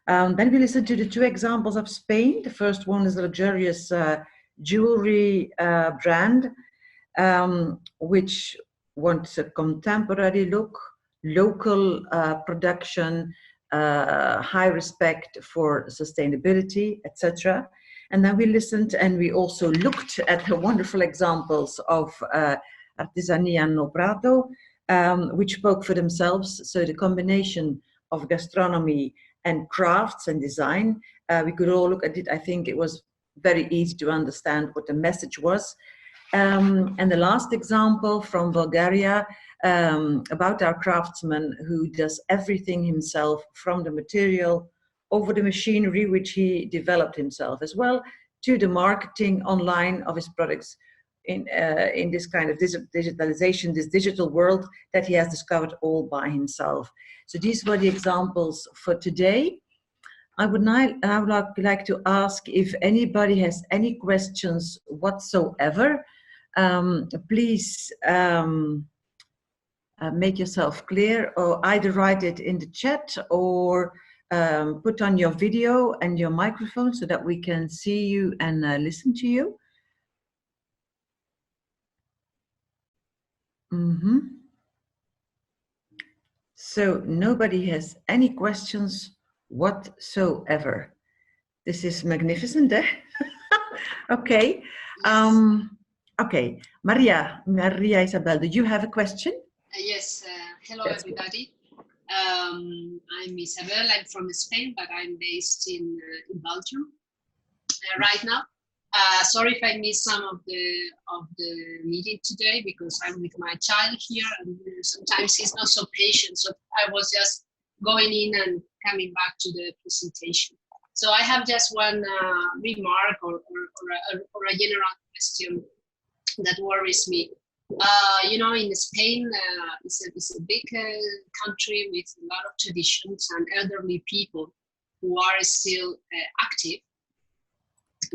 Then we listened to the 2 examples of Spain. The first one is a luxurious jewelry brand, which wants a contemporary look, local production, high respect for sustainability, etc. And then we listened and we also looked at the wonderful examples of Artesania no Prato, which spoke for themselves. So the combination of gastronomy and crafts and design, we could all look at it. I think it was very easy to understand what the message was. And the last example from Bulgaria, about our craftsman who does everything himself, from the material over the machinery which he developed himself, as well to the marketing online of his products in this kind of digitalization, this digital world that he has discovered all by himself. So these were the examples for today. I would like to ask if anybody has any questions whatsoever. Please make yourself clear, or either write it in the chat or put on your video and your microphone so that we can see you and listen to you. So nobody has any questions whatsoever. This is magnificent, eh? Okay. Okay, Maria Isabel, do you have a question? Yes, hello everybody. I'm Isabel, I'm from Spain, but I'm based in Belgium right now. Sorry if I missed some of the meeting today because I'm with my child here and sometimes he's not so patient, so I was just going in and coming back to the presentation. So I have just one remark or a general question that worries me. You know, in Spain, it's a big country with a lot of traditions and elderly people who are still active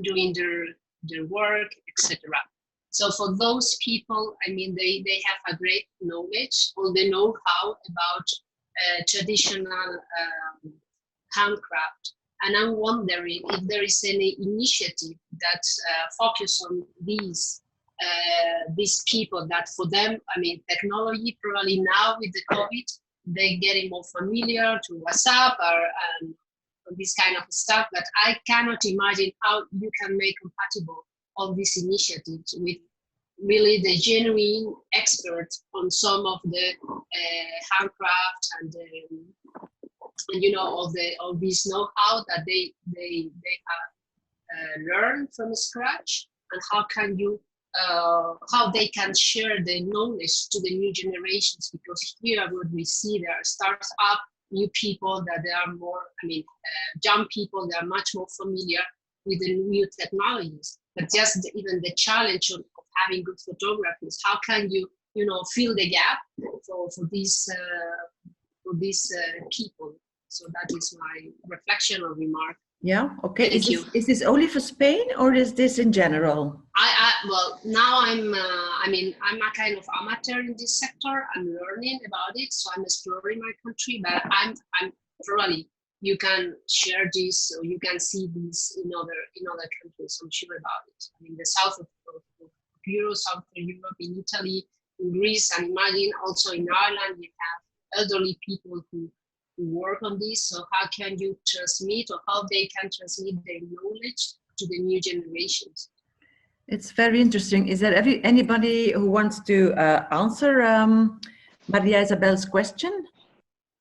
doing their work, etc. So for those people, I mean, they have a great knowledge, all the know-how about traditional handcraft. And I'm wondering if there is any initiative that focus on these people that for them, I mean, technology probably now with the COVID, they're getting more familiar to WhatsApp or this kind of stuff, but I cannot imagine how you can make compatible all these initiatives with really the genuine experts on some of the handcraft and you know all this know-how that they have learned from scratch, and how can you how they can share the knowledge to the new generations, because here what we see, there are startups up, new people that they are more, I mean, young people that are much more familiar with the new technologies. But just even the challenge of having good photographers, how can you, you know, fill the gap for these people? So that is my reflection or remark. Yeah, okay. Is this only for Spain or is this in general? Well, now I'm a kind of amateur in this sector. I'm learning about it, so I'm exploring my country, but I'm probably, you can share this or you can see this in other countries, I'm sure about it. I mean, the south of Europe, Southern Europe, in Italy, in Greece, and imagine also in Ireland, you have elderly people who work on this. So how can you transmit, or how they can transmit their knowledge to the new generations? It's very interesting. Is there anybody who wants to answer Maria Isabel's question?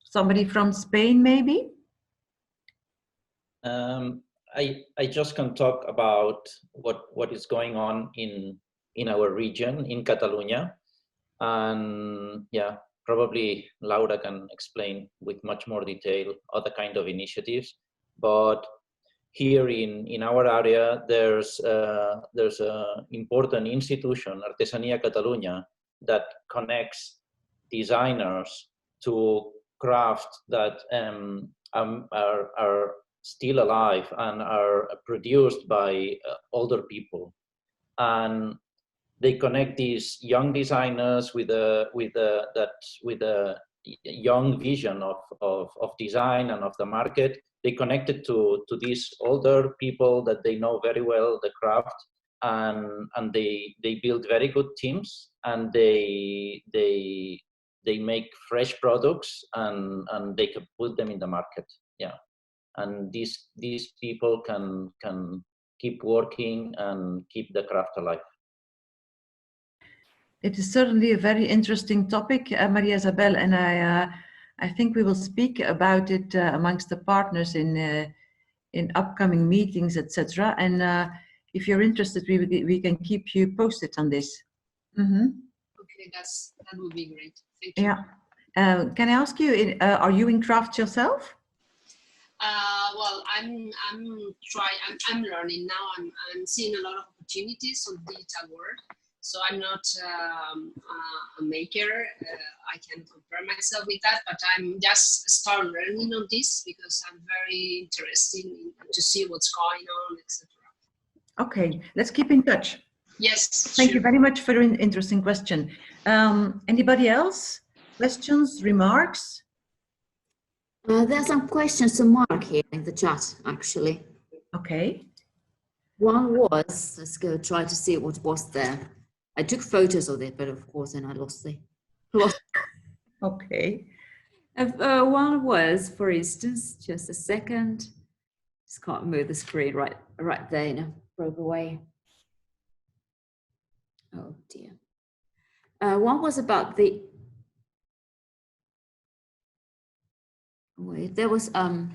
Somebody from Spain, maybe? I just can talk about what is going on in our region, in Catalonia, and yeah, probably Laura can explain with much more detail other kind of initiatives. But here in our area, there's an important institution, Artesania Catalunya, that connects designers to crafts that are still alive and are produced by older people. And they connect these young designers with a young vision of design and of the market. They connect it to these older people that they know very well the craft, and they build very good teams, and they they make fresh products and they can put them in the market. Yeah, and these people can keep working and keep the craft alive. It is certainly a very interesting topic, Maria Isabel, and I think we will speak about it amongst the partners in upcoming meetings, etc. And if you're interested, we can keep you posted on this. Mm-hmm. Okay, that would be great. Thank you. Yeah. Can I ask you, are you in CRAFTS yourself? Well, I'm learning now. I'm seeing a lot of opportunities on digital world. So I'm not a maker. I can compare myself with that, but I'm just start learning on this because I'm very interested to see what's going on, etc. Okay, let's keep in touch. Yes. Thank you very much for an interesting question. Anybody else? Questions, remarks? There are some questions to Mark here in the chat, actually. Okay. One was, let's go try to see what was there. I took photos of it, but of course then I lost it. Okay. One was, for instance, just a second. Just can't move the screen right there, you know, broke away. Oh dear. One was about the. Wait, there was I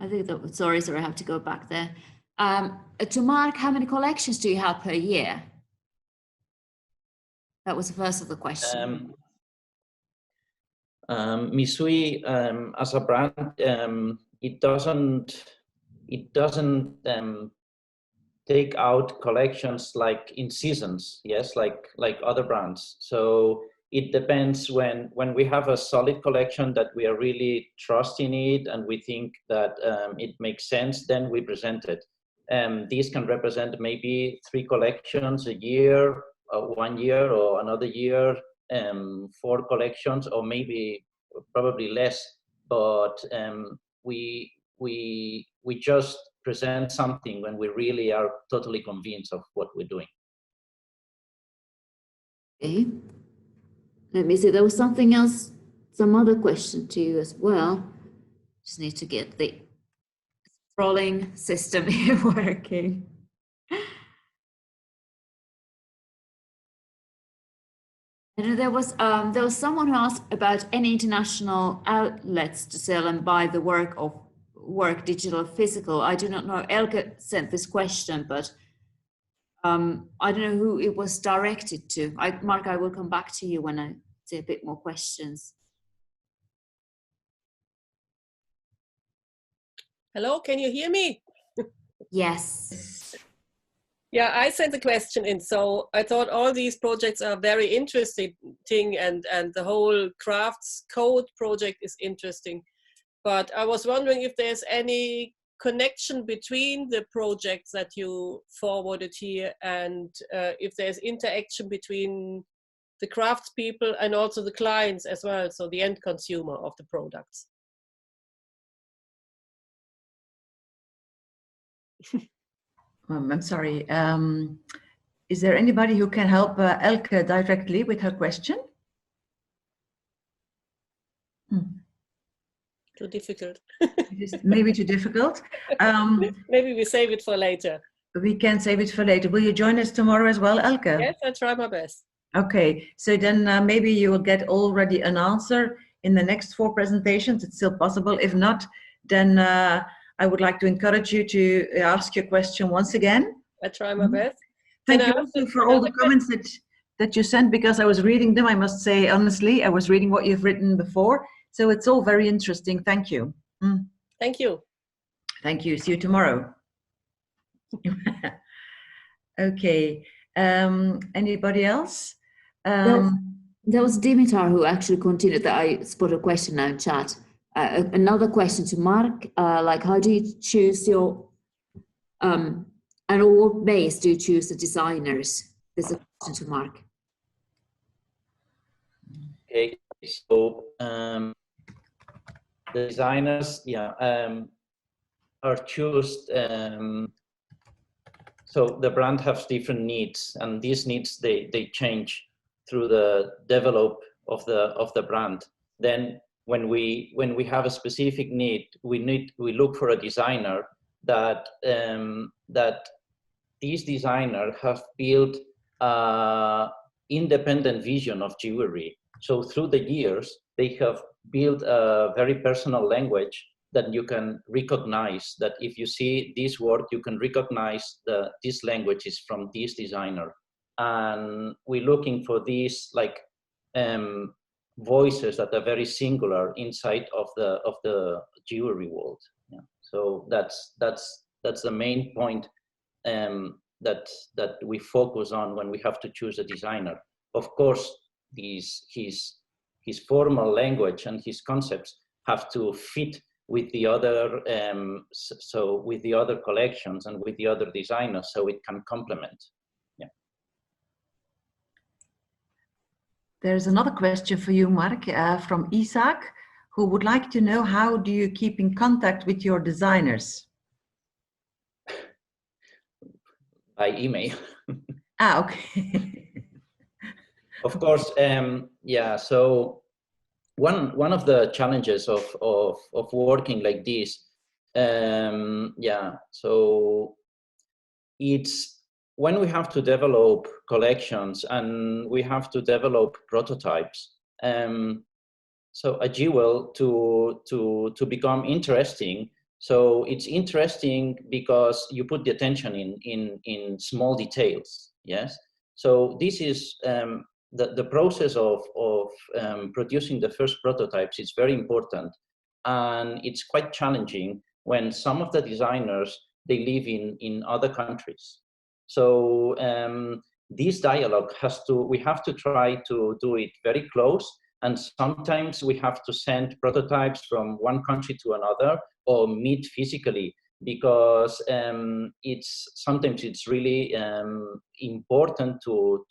think that was, sorry, I have to go back there. To Mark, how many collections do you have per year? That was the first of the question. Misui, as a brand, it doesn't take out collections like in seasons, yes, like other brands. So it depends when we have a solid collection that we are really trusting it and we think that it makes sense, then we present it. These can represent maybe 3 collections a year, 1 year or another year, 4 collections, or maybe probably less. But we just present something when we really are totally convinced of what we're doing. Okay. Let me see, there was something else, some other question to you as well. Just need to get the scrolling system here working. And there was someone who asked about any international outlets to sell and buy the work, digital, physical. I do not know. Elke sent this question, but I don't know who it was directed to. Mark, I will come back to you when I see a bit more questions. Hello, can you hear me? Yes. Yeah, I sent the question in. So I thought all these projects are very interesting and the whole CRAFTS code project is interesting. But I was wondering if there's any connection between the projects that you forwarded here and if there's interaction between the crafts people and also the clients as well, so the end consumer of the products. I'm sorry. Is there anybody who can help Elke directly with her question? Too difficult. Maybe too difficult. Maybe we save it for later. We can save it for later. Will you join us tomorrow as well, Elke? Yes, I'll try my best. Okay, so then maybe you will get already an answer in the next 4 presentations. It's still possible. If not, then I would like to encourage you to ask your question once again. I try my best. Thank you also for all the comments that you sent, because I was reading them. I must say, honestly, I was reading what you've written before. So it's all very interesting. Thank you. Thank you. Thank you. See you tomorrow. Okay. Anybody else? There was Dimitar who actually continued that. I spotted a question now in chat. Another question to Mark, like how do you choose your, and on what base do you choose the designers? There's a question to Mark. Okay, so the designers, are chosen. So the brand has different needs, and these needs they change. through the develop of the brand. Then when we have a specific need, we look for a designer that these designers have built independent vision of jewelry. So through the years, they have built a very personal language that you can recognize, that if you see this word, you can recognize this language is from this designer. And we're looking for these like voices that are very singular inside of the jewelry world. Yeah. So that's the main point that we focus on when we have to choose a designer. Of course, his formal language and his concepts have to fit with the other with the other collections and with the other designers, so it can complement. Yeah. There's another question for you, Mark, from Isaac, who would like to know, how do you keep in contact with your designers? By email. Okay. Of course, yeah. So one of the challenges of working like this, yeah. So it's when we have to develop collections and we have to develop prototypes. So a jewel to become interesting. So it's interesting because you put the attention in small details. Yes. So this is the process of producing the first prototypes is very important, and it's quite challenging when some of the designers, they live in other countries. So this dialogue we have to try to do it very close, and sometimes we have to send prototypes from one country to another or meet physically, because sometimes it's really important to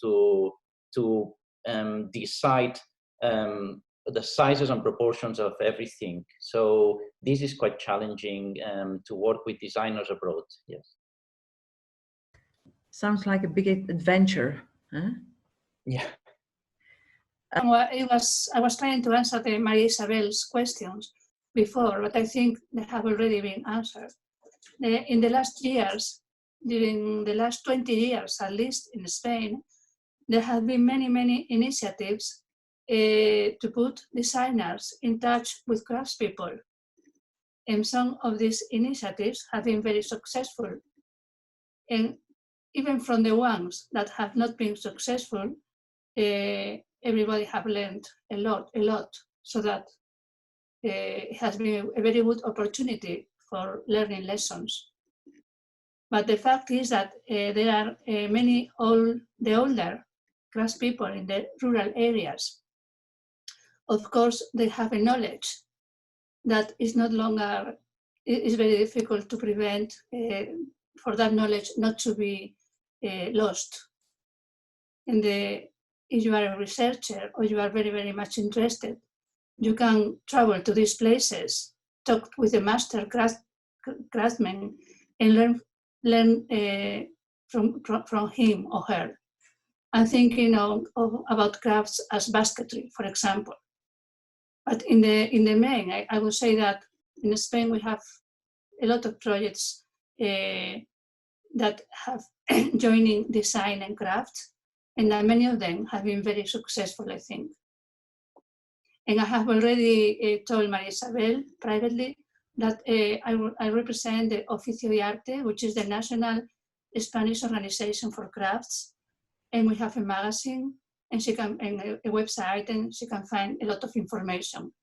decide the sizes and proportions of everything. So this is quite challenging to work with designers abroad. Yes. Sounds like a big adventure, huh? Yeah. Well, I was trying to answer Maria Isabel's questions before, but I think they have already been answered. In the last years, during the last 20 years, at least in Spain, there have been many initiatives to put designers in touch with craftspeople. And some of these initiatives have been very successful. And even from the ones that have not been successful, everybody have learned a lot, so that it has been a very good opportunity for learning lessons. But the fact is that there are many the older craftspeople in the rural areas. Of course, they have a knowledge that is no longer, is very difficult to prevent for that knowledge not to be lost. And if you are a researcher or you are very much interested, you can travel to these places, talk with a master craftsman, and learn from him or her. I'm thinking about crafts as basketry, for example. But in the main, I would say that in Spain we have a lot of projects that have joining design and crafts, and many of them have been very successful, I think. And I have already told Maria Isabel privately that I represent the Oficio y Arte, which is the national Spanish organization for crafts, and we have a magazine and a website, and she can find a lot of information.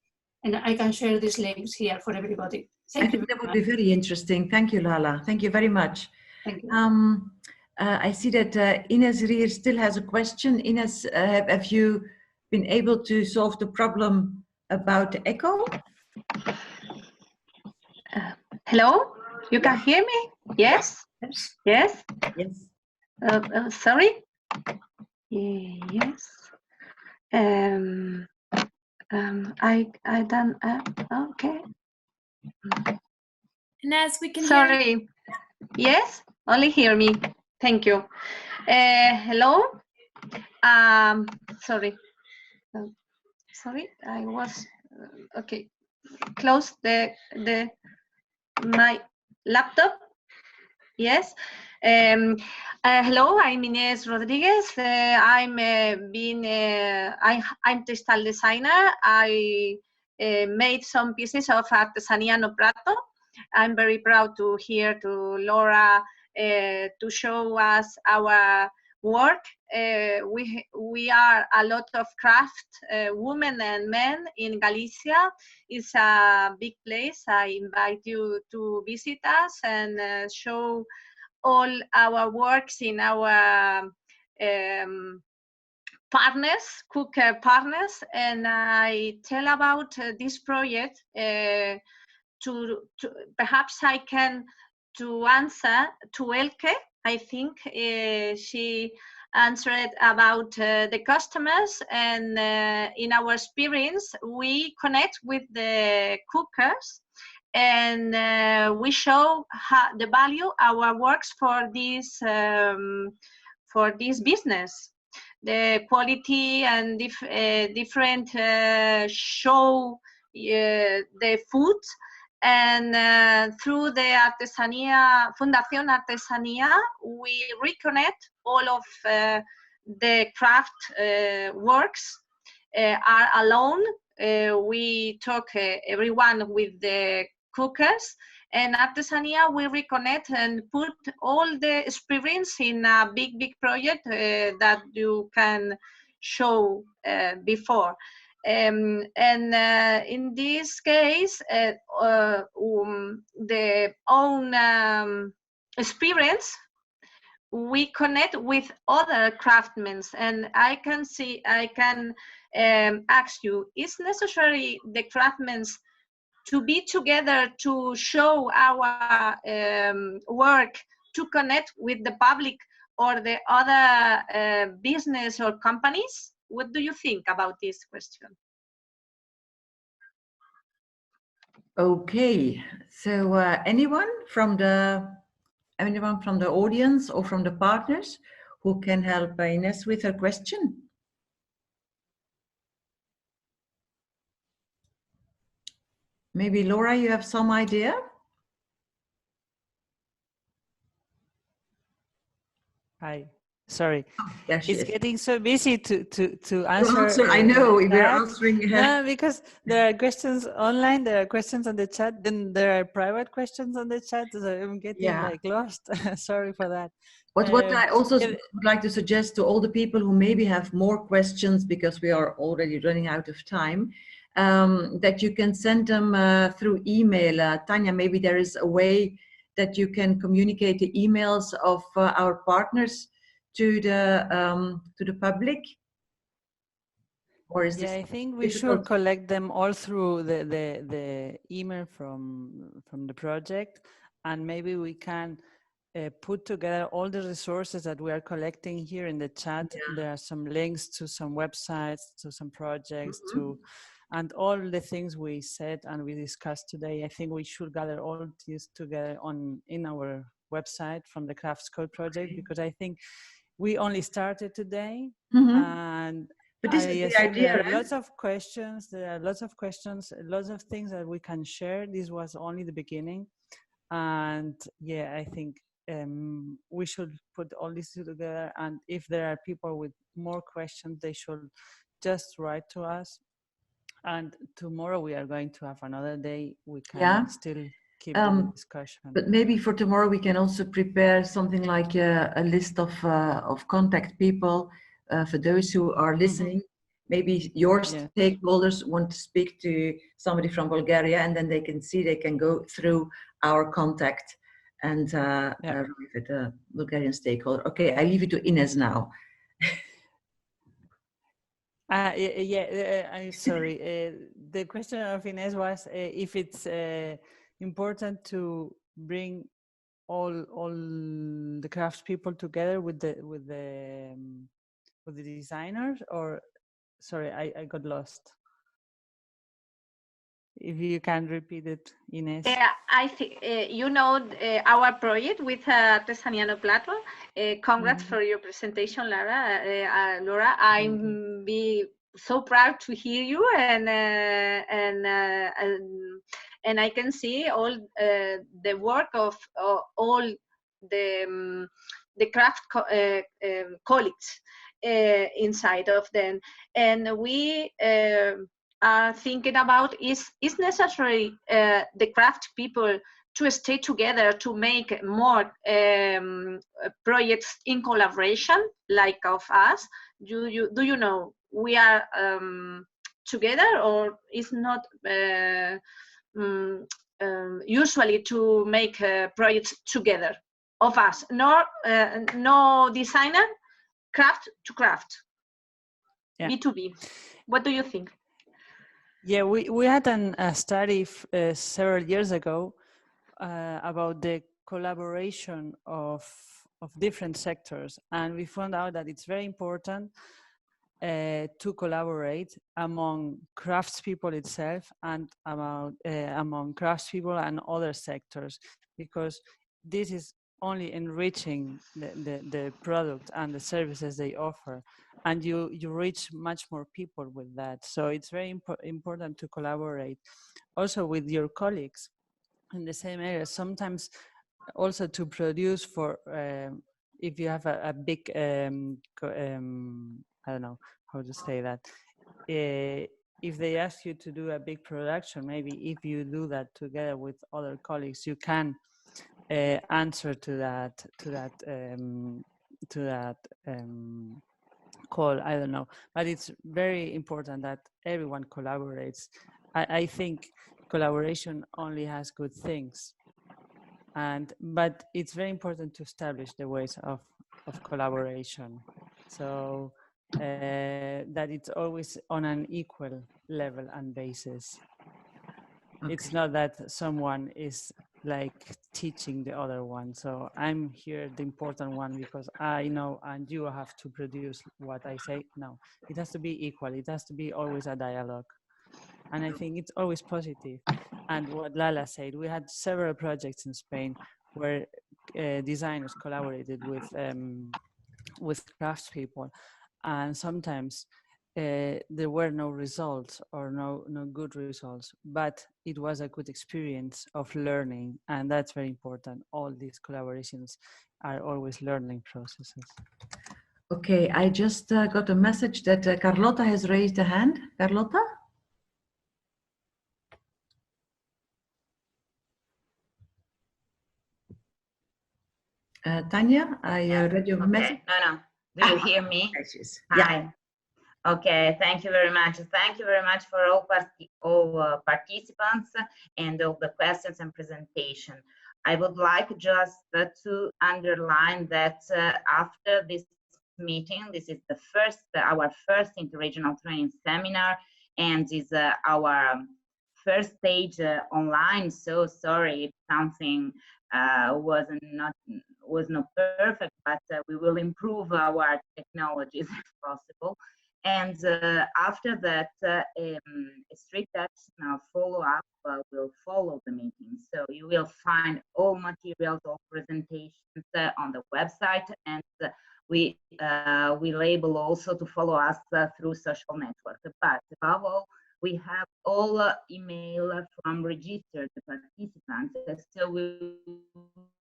And I can share these links here for everybody. I think that would be very interesting. Thank you, Lala. Thank you very much. Thank you. I see that Ines Rier still has a question. Ines, have you been able to solve the problem about the echo? Hello, you can hear me? Yes? Yes? Yes. Sorry? Yes. I done, okay. Inez, we can Sorry. hear you. Yes? Only hear me. Thank you. Hello? Sorry, sorry, I was okay. Close my laptop. Yes. Hello, I'm Inés Rodriguez. I'm I'm textile designer. I made some pieces of Artesanía no Prato. I'm very proud to hear to Laura to show us our work. We are a lot of craft women and men in Galicia. It's a big place. I invite you to visit us and show all our works in our partners, cook partners, and I tell about this project to perhaps I can to answer to Elke. I think she answered about the customers, and in our experience we connect with the cookers and we show the value our works for this business, the quality and different show the food. And through the Artesanía, Fundación Artesanía, we reconnect all of the craft works are alone. We talk everyone with the cookers, and Artesanía we reconnect and put all the experience in a big project that you can show before. And in this case, the own experience, we connect with other craftsmen, and I can ask you, is necessary the craftsmen to be together to show our work, to connect with the public or the other business or companies? What do you think about this question? Okay, so anyone from the audience or from the partners who can help Ines with her question? Maybe Laura, you have some idea? Hi, sorry. Oh, there she it's is. Getting so busy to answer. I know, we're answering. No, because there are questions online, there are questions on the chat, then there are private questions on the chat, so I'm getting like lost. Sorry for that. But what I also would like to suggest to all the people who maybe have more questions, because we are already running out of time, that you can send them through email. Tanya, maybe there is a way that you can communicate the emails of our partners to the public. Or is this I think we should collect them all through the email from the project, and maybe we can put together all the resources that we are collecting here in the chat. There are some links to some websites, to some projects, and all the things we said and we discussed today. I think we should gather all these together in our website from the Crafts Code project, because I think we only started today, and but this is the idea. There are lots of questions. There are lots of questions, lots of things that we can share. This was only the beginning, and I think we should put all this together. And if there are people with more questions, they should just write to us. And tomorrow we are going to have another day. We can still keep the discussion. But maybe for tomorrow we can also prepare something like a list of contact people for those who are listening. Maybe your stakeholders want to speak to somebody from Bulgaria, and then they can go through our contact and arrive at a Bulgarian stakeholder. Okay, I leave it to Ines now. I'm sorry. The question of Ines was if it's important to bring all the craftspeople together with the designers, or sorry, I got lost. if you can repeat it, Ines. I think you know our project with Artesaniano Plato. Congrats for your presentation, Laura. Laura, I'm be so proud to hear you, and I can see all the work of all the craft colleagues inside of them, and we are thinking about is necessary the craft people to stay together to make more projects in collaboration like of us. Do you know we are together, or is not usually to make projects together of us, nor no designer, craft to craft, yeah. B2B. What do you think? Yeah, we had a study several years ago about the collaboration of different sectors, and we found out that it's very important to collaborate among craftspeople itself and among craftspeople and other sectors, because this is only enriching the product and the services they offer, and you reach much more people with that. So it's very important to collaborate also with your colleagues in the same area. Sometimes also to produce for if you have a big I don't know how to say that, if they ask you to do a big production, maybe if you do that together with other colleagues, you can answer to that call. I don't know, but it's very important that everyone collaborates. I think collaboration only has good things, but it's very important to establish the ways of collaboration, so that it's always on an equal level and basis. Okay. It's not that someone is like teaching the other one. So I'm here the important one because I know and you have to produce what I say. No, it has to be equal. It has to be always a dialogue. And I think it's always positive. And what Lala said, we had several projects in Spain where designers collaborated with craftspeople, and sometimes there were no results or no good results, but it was a good experience of learning, and that's very important. All these collaborations are always learning processes. Okay, I just got a message that Carlota has raised a hand. Carlota? Tanya, I read your message. No. Do you hear me? Yes. Hi. Yeah. Okay, thank you very much. Thank you very much for all participants and all the questions and presentation. I would like just to underline that after this meeting, this is the our first interregional training seminar, and is our first stage online. So sorry if something was not perfect, but we will improve our technologies if possible. And after that, a strict action of follow-up will follow the meeting. So you will find all materials, all presentations on the website, and we will able also to follow us through social network. But above all, we have all email from registered participants, so we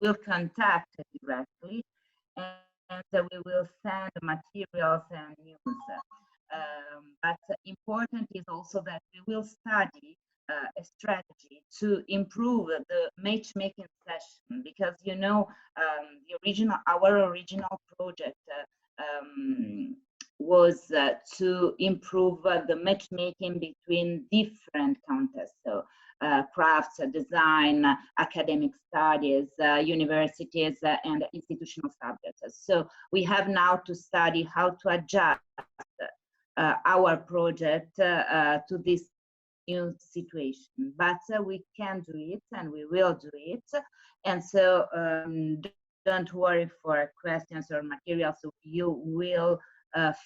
will contact directly, and we will send materials and news. But important is also that we will study a strategy to improve the matchmaking session, because you know our original project was to improve the matchmaking between different contests, so crafts, design, academic studies, universities, and institutional subjects. So we have now to study how to adjust our project to this new situation, but we can do it and we will do it. And so don't worry for questions or materials. So you will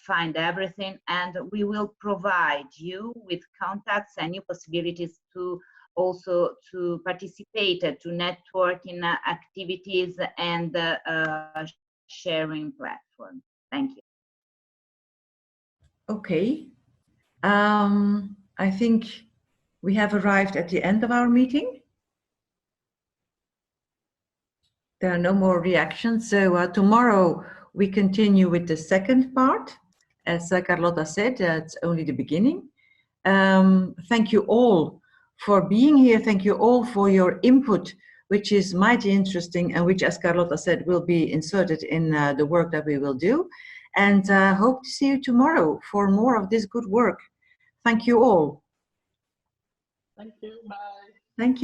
find everything, and we will provide you with contacts and new possibilities to also to participate to networking activities and sharing platform. Thank you. Okay. I think we have arrived at the end of our meeting. There are no more reactions. So tomorrow we continue with the second part. As Carlotta said, it's only the beginning. Thank you all for being here. Thank you all for your input, which is mighty interesting and which, as Carlotta said, will be inserted in the work that we will do. And hope to see you tomorrow for more of this good work. Thank you all. Thank you. Bye. Thank you.